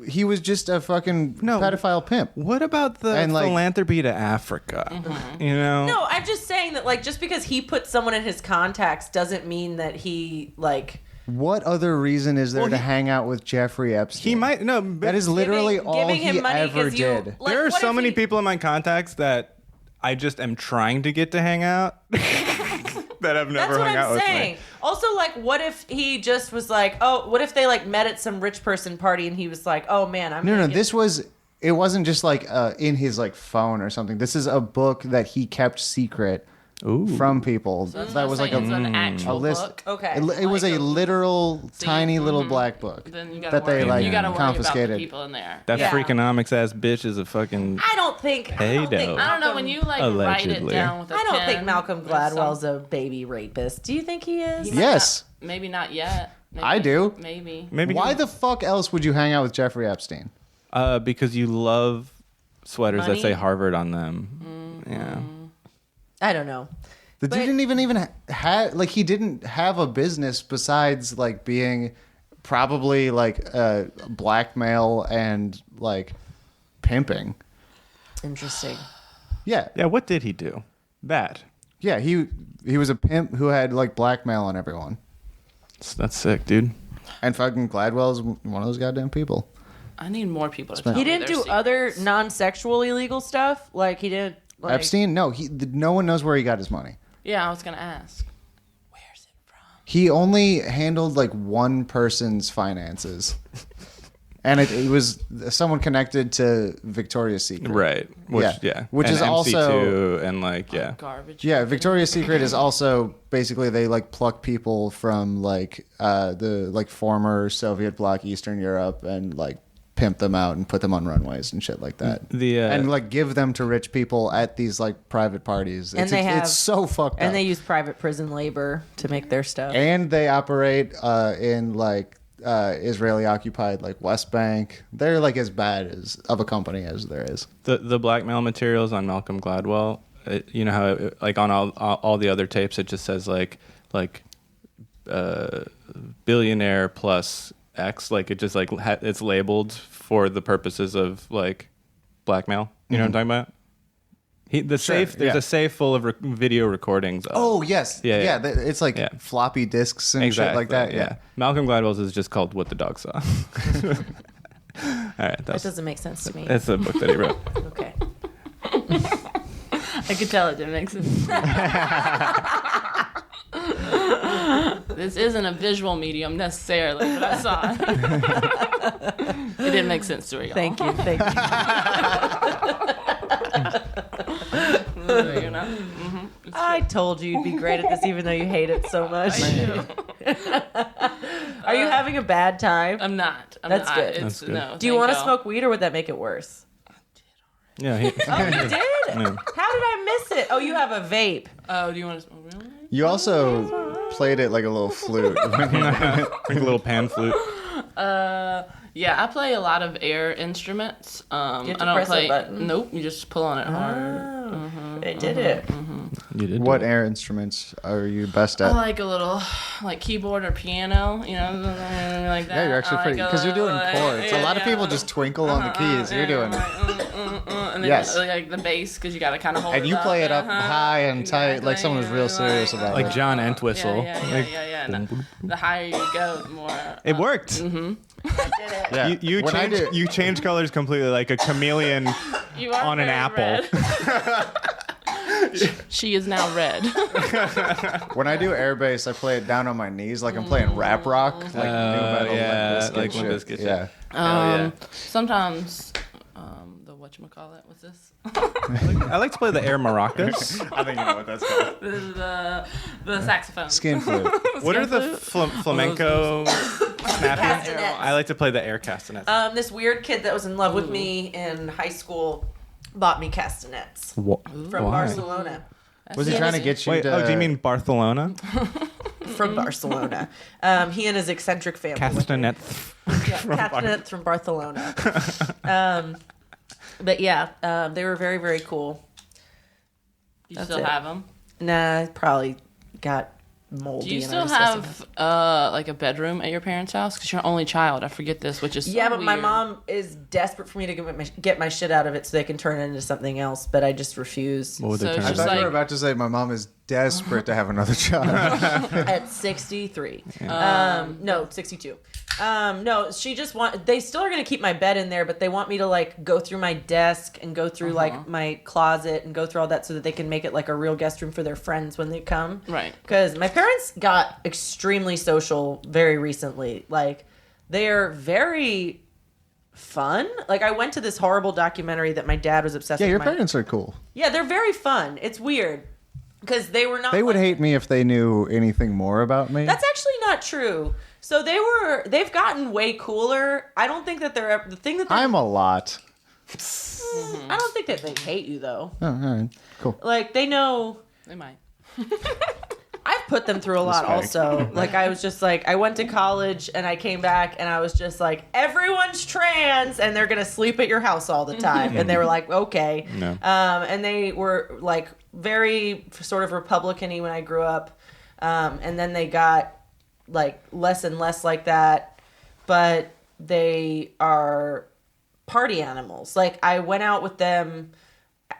He was just a fucking pedophile pimp. What about the And, like- philanthropy to Africa? You know? No, I'm just saying that like just because he put someone in his contacts doesn't mean that he like What other reason is there Well, to he- hang out with Jeffrey Epstein? He might no. But That is literally giving- all giving him he money ever 'cause you- did. like, there are what so if many he- people in my contacts that I just am trying to get to hang out that have never That's what hung out I'm with saying. me. Also, like, what if he just was like, oh, what if they like met at some rich person party and he was like, oh man, I'm No, gonna no, get- this was. It wasn't just like in his like phone or something. This is a book that he kept secret Ooh. from people. That's That what was I'm like saying, it's an a actual list. book. Okay. It was Like a a- literal tiny little black book Then you gotta that they worry, like you gotta worry confiscated. about the people in there. That Yeah. Freakonomics ass bitch is a fucking. I don't think. I don't think. Hey-do. I don't know when you like write it Allegedly. down with a I don't pen think Malcolm or Gladwell's some- a baby rapist. Do you think he is? He might Yes. not- maybe not yet. Maybe, I do. Maybe. Maybe Why the fuck else would you hang out with Jeffrey Epstein? because you love sweaters Money? that say Harvard on them. Yeah. I don't know. The dude didn't even have like he didn't have a business besides like being probably like blackmail and like pimping. Interesting. Yeah, Yeah. What did he do? That. yeah. He was a pimp who had like blackmail on everyone. That's sick, dude. And fucking Gladwell's one of those goddamn people. I need more people to tell He me didn't their do other secrets. non-sexual illegal stuff. Like he didn't. Like, Epstein? No, no one knows where he got his money. Yeah, I was gonna ask. Where's it from? He only handled like one person's finances. And it was someone connected to Victoria's Secret. Right. Which, yeah. Which and is MC2 also and like Garbage. yeah. Victoria's Secret is also basically they like pluck people from like the like former Soviet bloc Eastern Europe and like pimp them out and put them on runways and shit like that. And like give them to rich people at these like private parties. And they have- it's so fucked up. And they use private prison labor to make their stuff. And they operate in like Israeli occupied like West Bank. They're like as bad as of a company as there is. the blackmail materials on Malcolm Gladwell. You know how like on all the other tapes it just says like billionaire plus X. Like it just like it's labeled for the purposes of like blackmail. You know what I'm talking about? There's yeah. a safe full of video recordings. Of, Oh yes, Yeah. It's like Yeah. floppy disks and shit like that. Yeah. Malcolm Gladwell's is just called What the Dog Saw. All right, That that's doesn't make sense to me. a book that he wrote. Okay. I could tell it didn't make sense. This isn't a visual medium necessarily, but I saw it. It didn't make sense to her, y'all. Thank you. Thank you. You know? I told you you'd be great at this, even though you hate it so much. Are you having a bad time? I'm not. That's not. good. It's, That's good. No, Do you want to smoke weed, or would that make it worse? Yeah, he, Oh, you did? How did I miss it? Oh, you have a vape. Oh, do you want to smoke really? You also played it like a little flute. like a little pan flute. Yeah, I play a lot of air instruments. You have to I don't press a play. button? Nope, you just pull on it hard. I did it. You did. What do it. air instruments are you best I at? like a little, like keyboard or piano, you know, like that. Yeah, you're actually I pretty like because you're doing like- chords. A lot of people just twinkle on the keys. You're doing it. And then Yes. like the bass because you got to kind of hold And it you up. play it up high and tight, like someone who's real serious about Like it. John Entwistle. Yeah. And the higher you go, the more. It worked. Yeah. You When I change do- you change colors completely, like a chameleon. You are on an very apple. red. She is now red. When I do air bass, I play it down on my knees, like I'm playing rap rock, like new metal, yeah, Limp Bizkit like Limp shit. Bizkit shit. Yeah. Yeah. Sometimes the whatchamacallit, what's this? I like to play the air maracas. I think you know what that's called. This is the saxophone. Skin flute. What are the flamenco snapping? Castanets. I like to play the air castanets. This weird kid that was in love with me in high school bought me castanets from Why? Barcelona. Was he trying to get you Wait, to... do you mean Barcelona? From Barcelona. He and his eccentric family. Castanets. Castanets from Barcelona. But yeah, they were very, very cool. You That's still it. have them? Nah, probably got moldy. Do you and still I'm disgusting. have like a bedroom at your parents' house? Because you're an only child. I forget this, which is so Yeah, but my weird. mom is desperate for me to get my shit out of it so they can turn it into something else, but I just refuse. What would they So turn I it's it thought just you were like- about to say my mom is desperate to have another child. At 63. No, 62. No, she just they still are going to keep my bed in there, but they want me to like go through my desk and go through like my closet and go through all that so that they can make it like a real guest room for their friends when they come. Right. Because my parents got extremely social very recently. Like, they're very fun. Like, I went to this horrible documentary that my dad was obsessed Yeah, with. your parents are cool. Yeah, they're very fun. It's weird. because they were not. They would like- hate me if they knew anything more about me. That's actually not true. So they've gotten way cooler. I don't think that they're the thing that they, I'm a lot. I don't think that they hate you though. Oh, all right, cool. Like they know. They might. I've put them through a lot Respect. also. Like I was just like I went to college and I came back and I was just like everyone's trans and they're gonna sleep at your house all the time and they were like okay. No. And they were like very sort of Republican-y when I grew up, and then they got like less and less like that, but they are party animals. Like I went out with them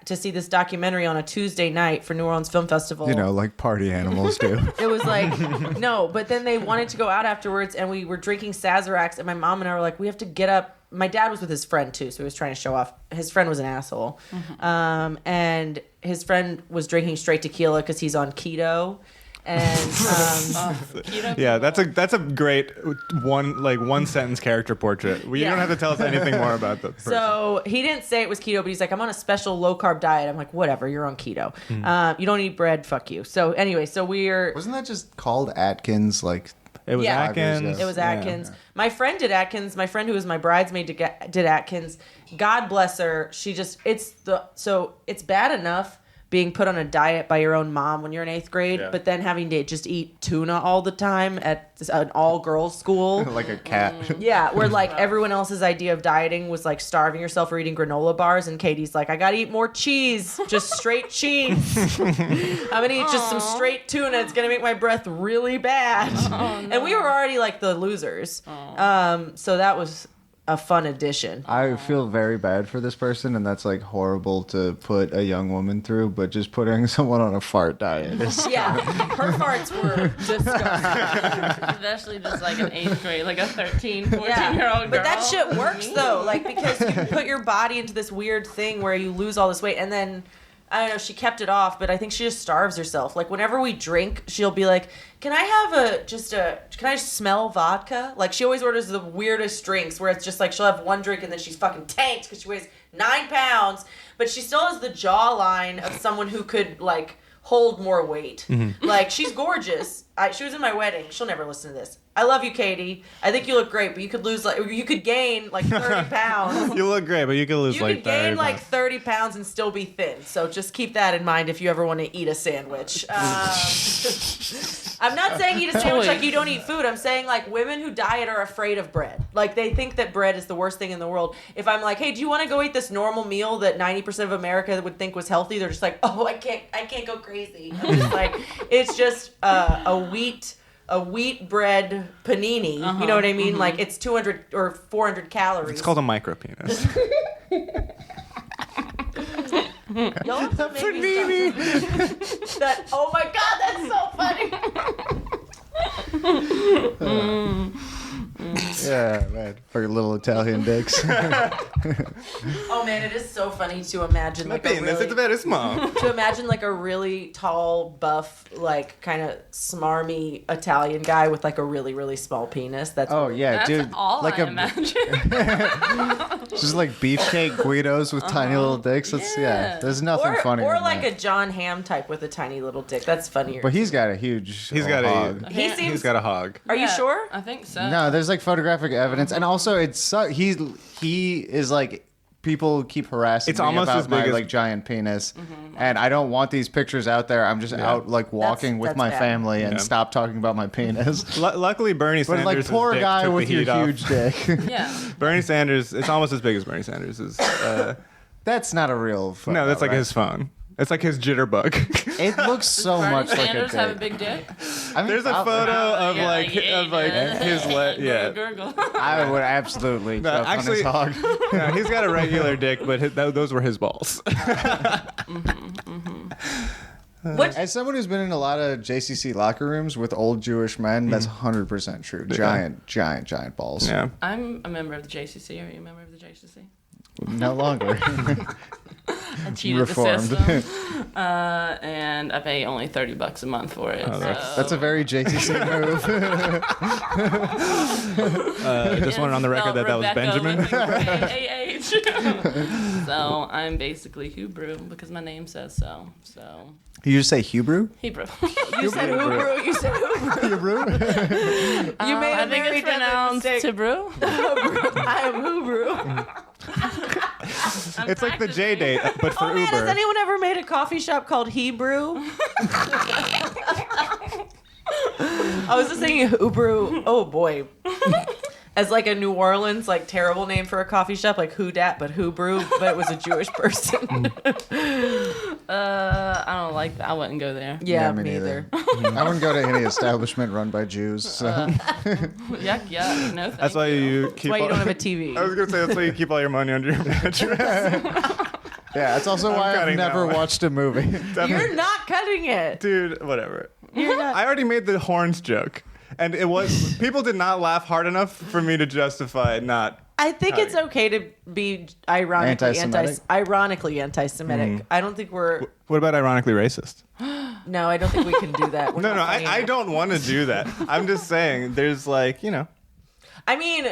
to see this documentary on a Tuesday night for New Orleans Film Festival. You know, like party animals do. It was like, no, but then they wanted to go out afterwards and we were drinking Sazeracs and my mom and I were like, we have to get up. My dad was with his friend too, so he was trying to show off. His friend was an asshole. And his friend was drinking straight tequila because he's on keto. And Yeah, that's a great one sentence character portrait. You Yeah. don't have to tell us anything more about the person. so he didn't say it was keto, but he's like, I'm on a special low carb diet. I'm like, whatever, you're on keto. You don't eat bread, fuck you. So anyway, so we're Wasn't that just called Atkins? Like, It was Yeah. Atkins. It was Yeah. Atkins. My friend did Atkins. My friend who was my bridesmaid did Atkins. God bless her. She just it's bad enough being put on a diet by your own mom when you're in 8th grade, Yeah. but then having to just eat tuna all the time at an all-girls school. like a cat. Yeah, where like everyone else's idea of dieting was like starving yourself or eating granola bars, and Katie's like, I gotta eat more cheese, just straight cheese. I'm gonna eat just some straight tuna. It's gonna make my breath really bad. And we were already like the losers. So that was a fun addition. I feel very bad for this person, and that's like horrible to put a young woman through, but just putting someone on a fart diet is. Yeah, her farts were disgusting. Especially just like an 8th grade, like a 13, 14-year-old girl. But that shit works though, like because you put your body into this weird thing where you lose all this weight, and then I don't know, she kept it off, but I think she just starves herself. Like whenever we drink, she'll be like, can I have can I smell vodka? Like she always orders the weirdest drinks where it's just like she'll have one drink and then she's fucking tanked because she weighs 9 pounds, but she still has the jawline of someone who could like hold more weight. Like she's gorgeous. She was in my wedding. She'll never listen to this. I love you, Katie. I think you look great, but you could gain like 30 pounds. You look great, but you could lose You like could gain 30 like pounds. 30 pounds and still be thin. So just keep that in mind if you ever want to eat a sandwich. I'm not saying eat a sandwich like you don't eat food. I'm saying like women who diet are afraid of bread. Like they think that bread is the worst thing in the world. If I'm like, hey, do you want to go eat this normal meal that 90% of America would think was healthy? They're just like, oh, I can't go crazy. I'm just like, it's just a wheat bread panini. You know what I mean? Like it's 200 or 400 calories. It's called a micro penis. Y'all have to make me stop that. Oh my god, that's so funny. Yeah, man. For your little Italian dicks. Oh man, it is so funny to imagine like It's very small. to imagine like a really tall, buff, like kind of smarmy Italian guy with like a really, really small penis. That's Oh, yeah, That's dude. all like I imagine. Just like beefcake Guidos with tiny little dicks. That's, yeah, there's nothing funnier or than like that. a John Hamm type with a tiny little dick. That's funnier. But he's got a huge He's got hog. a. He seems. He's got a hog. Are you Yeah, sure? I think so. No, there's like photographic evidence, and also he is like people keep harassing It's me almost about as big my as- like giant penis, and I don't want these pictures out there. I'm just out like walking with that's my bad. family and Yeah. stop talking about my penis. Luckily, Bernie But Sanders. like poor dick guy took with the your heat off. huge dick. Yeah. Bernie Sanders. It's almost as big as Bernie Sanders is. That's not a real. Photo, No, that's like right? his phone. It's like his jitterbug. It looks so Bernie much like a Sanders have a dick. big dick. I mean, There's a probably. photo of Yeah, like his leg. Yeah. Gurgle. I would absolutely No, choke on his actually- hog. No, he's got a regular dick, but those were his balls. What? As someone who's been in a lot of JCC locker rooms with old Jewish men, that's 100% true. Giant balls. Yeah. I'm a member of the JCC. Are you a member of the JCC? No longer. I cheated Reformed. the system. And I pay only $30 a month for it. That's a very JCC move. I just wanted on the record that was Benjamin. So I'm basically Hebrew because my name says so. So You just say Hebrew? Hebrew. You said Hebrew. You said Hebrew. Hebrew? You made I a think very it's deadly pronounced mistake. Hebrew. I am Hebrew. It's like the J date, but for Oh man, Uber. has anyone ever made a coffee shop called Hebrew? I was just thinking Hebrew. Oh boy. As like a New Orleans like terrible name for a coffee shop, like Who Dat, but Hebrew, but it was a Jewish person. I don't like that. I wouldn't go there. Yeah, me me neither. either. I wouldn't go to any establishment run by Jews. So. Yuck, yuck. No, thank That's why you keep. That's why you don't have a TV. I was gonna say that's why you keep all your money under your mattress. Yeah, that's also why I've cutting that never one. watched a movie. You're not cutting it. Dude, whatever. You're not. I already made the horns joke, and it was people did not laugh hard enough for me to justify not. I think it's okay to be ironically Anti-Semitic? anti-Semitic. I don't think we're. What about ironically racist? No, I don't think we can do that. We're No, not funny I enough. don't want to do that. I'm just saying, there's like, I mean,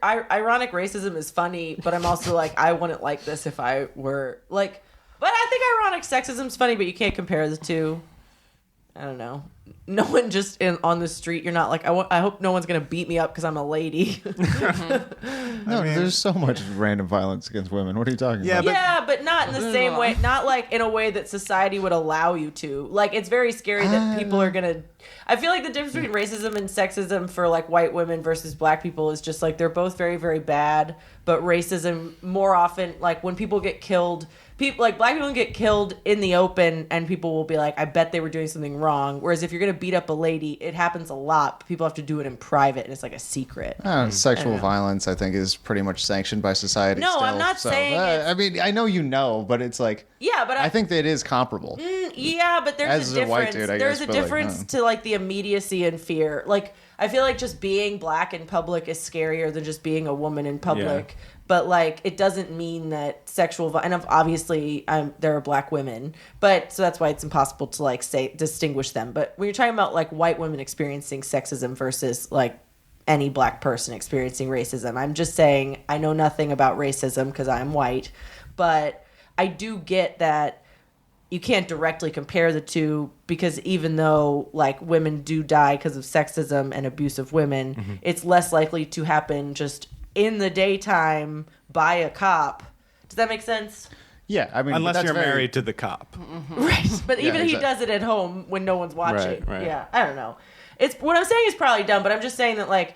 ironic racism is funny, but I'm also like, I wouldn't like this if I were like. But I think ironic sexism's funny, but you can't compare the two. I don't know. No one just on the street. You're not like I hope no one's gonna beat me up because I'm a lady. No, there's so much random violence against women. What are you talking Yeah, about? but- Yeah, but not in the same way. Not like in a way that society would allow you to. Like, it's very scary that people are gonna. I feel like the difference between racism and sexism for like white women versus black people is just like they're both very, very bad. But racism more often, like when people get killed, people like black people get killed in the open, and people will be like, "I bet they were doing something wrong." Whereas if you're gonna beat up a lady, it happens a lot. But people have to do it in private, and it's like a secret. Sexual violence, I think, is pretty much sanctioned by society. No, still, I'm not saying it's- I mean, I know you know, but it's like Yeah, but I think that it is comparable. Yeah, but there's As a a white difference. dude, I There's guess, a but, like, difference to like the immediacy and fear. Like I feel like just being black in public is scarier than just being a woman in public. Yeah. But like it doesn't mean that sexual and obviously there are black women, but so that's why it's impossible to like say distinguish them. But when you're talking about like white women experiencing sexism versus like any black person experiencing racism, I'm just saying I know nothing about racism because I'm white, but I do get that you can't directly compare the two because even though like women do die because of sexism and abuse of women, it's less likely to happen just in the daytime by a cop. Does that make sense? Yeah, I mean, unless that's you're very- married to the cop. Right. But even he exactly. does it at home when no one's watching. Right. Yeah, I don't know. It's what I'm saying is probably dumb, but I'm just saying that like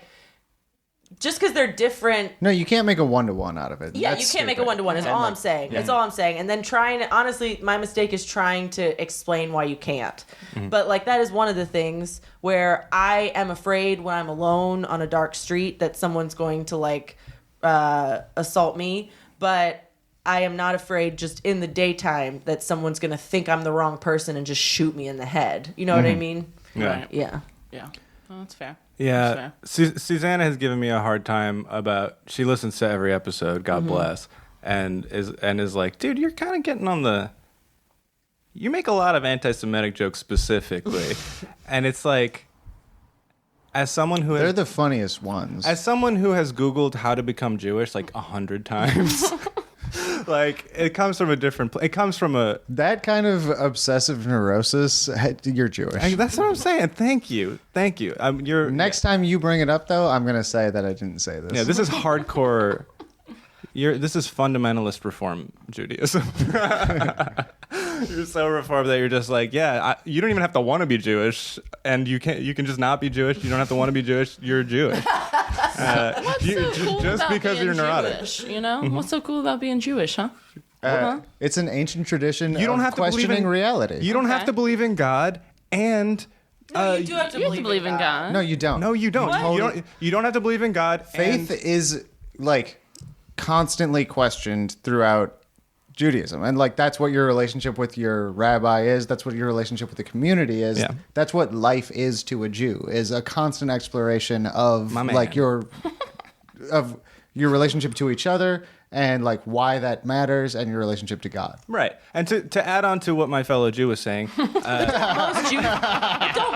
just because they're different. No, you can't make a one-to-one out of it. Yeah, That's you can't make a stupid. one-to-one. That's And, all like, I'm saying. yeah. That's all I'm saying. And then trying to, honestly, my mistake is trying to explain why you can't. But, like, that is one of the things where I am afraid when I'm alone on a dark street that someone's going to, like, assault me. But I am not afraid just in the daytime that someone's going to think I'm the wrong person and just shoot me in the head. You know what I mean? Yeah. Right. Yeah. Yeah. Well, that's fair. Yeah, Susanna has given me a hard time about. She listens to every episode, God bless, and is like, dude, you're kind of getting on the. You make a lot of anti-Semitic jokes specifically, and it's like, as someone who They're has, the funniest ones. as someone who has Googled how to become Jewish like 100 times, like it comes from a different. It comes from a. That kind of obsessive neurosis, you're Jewish. That's what I'm saying. Thank you. You're Next time you bring it up, though, I'm going to say that I didn't say this. Yeah, this is hardcore. This is fundamentalist reform Judaism. You're so reformed that you're just like, you don't even have to want to be Jewish, and you can just not be Jewish. You don't have to want to be Jewish. You're Jewish. What's so cool just about because being you're neurotic. Jewish, you know? What's so cool about being Jewish, huh? It's an ancient tradition You don't of have to believe questioning in reality. You don't have Okay. to believe in God, and No, you do have to You have to believe in God. No, you don't. no, you don't. What? You don't have to believe in God. Faith and- is like constantly questioned throughout Judaism, and like that's what your relationship with your rabbi is. That's what your relationship with the community is. Yeah. That's what life is to a Jew, is a constant exploration of My man. like your relationship to each other and like why that matters and your relationship to God. Right. And to add on to what my fellow Jew was saying, Don't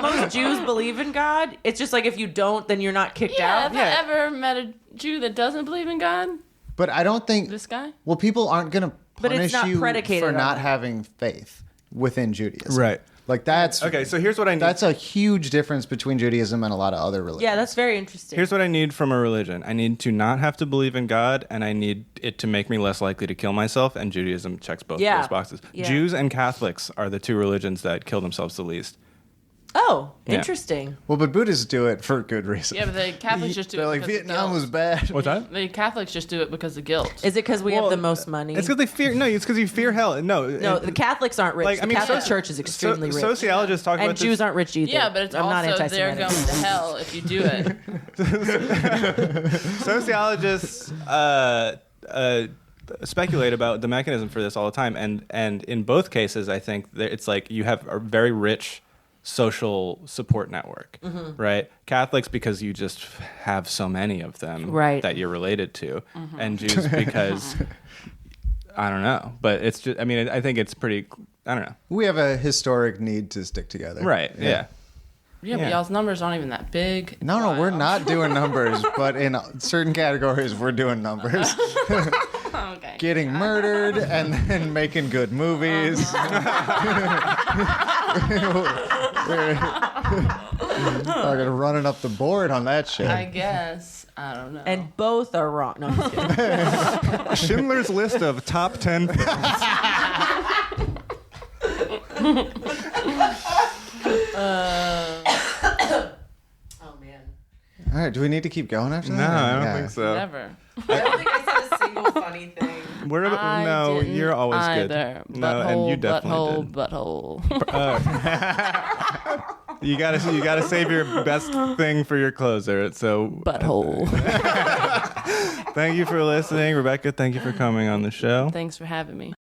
most Jews believe in God? It's just like if you don't, then you're not kicked Yeah, out. have I ever met a Jew that doesn't believe in God? But I don't think This guy? Well, people aren't going to But it's punish not you predicated for on not that. having faith within Judaism. Right. Like that's Okay, so here's what I need. That's a huge difference between Judaism and a lot of other religions. Yeah, that's very interesting. Here's what I need from a religion. I need to not have to believe in God, and I need it to make me less likely to kill myself, and Judaism checks both Yeah. those boxes. Yeah. Jews and Catholics are the two religions that kill themselves the least. Oh, Yeah. interesting. Well, but Buddhists do it for good reason. Yeah, but the Catholics just do They're it like because Vietnam of was guilt. bad. What's that? The Catholics just do it because of guilt. Is it because we have the most money? It's because they fear. No, it's because you fear hell. No, No, the Catholics aren't rich. The Catholic so- Church is extremely rich. Sociologists talk And about Jews this. aren't rich either. Yeah, but it's I'm not also they're anti-Semitic. going to hell if you do it. Sociologists speculate about the mechanism for this all the time, and in both cases, I think that it's like you have a very rich social support network, right? Catholics because you just have so many of them Right. that you're related to, and Jews because I don't know, but it's just I mean I think it's pretty I don't know, We have a historic need to stick together. right? Yeah. Yeah, but Yeah. y'all's numbers aren't even that big. No, we're not doing numbers, but in certain categories, we're doing numbers. Okay. Getting murdered and then making good movies. We're fucking running up the board on that shit. I guess. I don't know. And both are wrong. No, I'm just kidding. Schindler's List of top 10 films. Oh, man. All right, do we need to keep going after No, that? I don't Yeah. think so. Never. I don't think I said a single funny thing. I No, didn't you're always either. good. No, and you definitely butthole, did. butthole. You gotta save your best thing for your closer. So Butthole. thank you for listening, Rebecca. Thank you for coming on the show. Thanks for having me.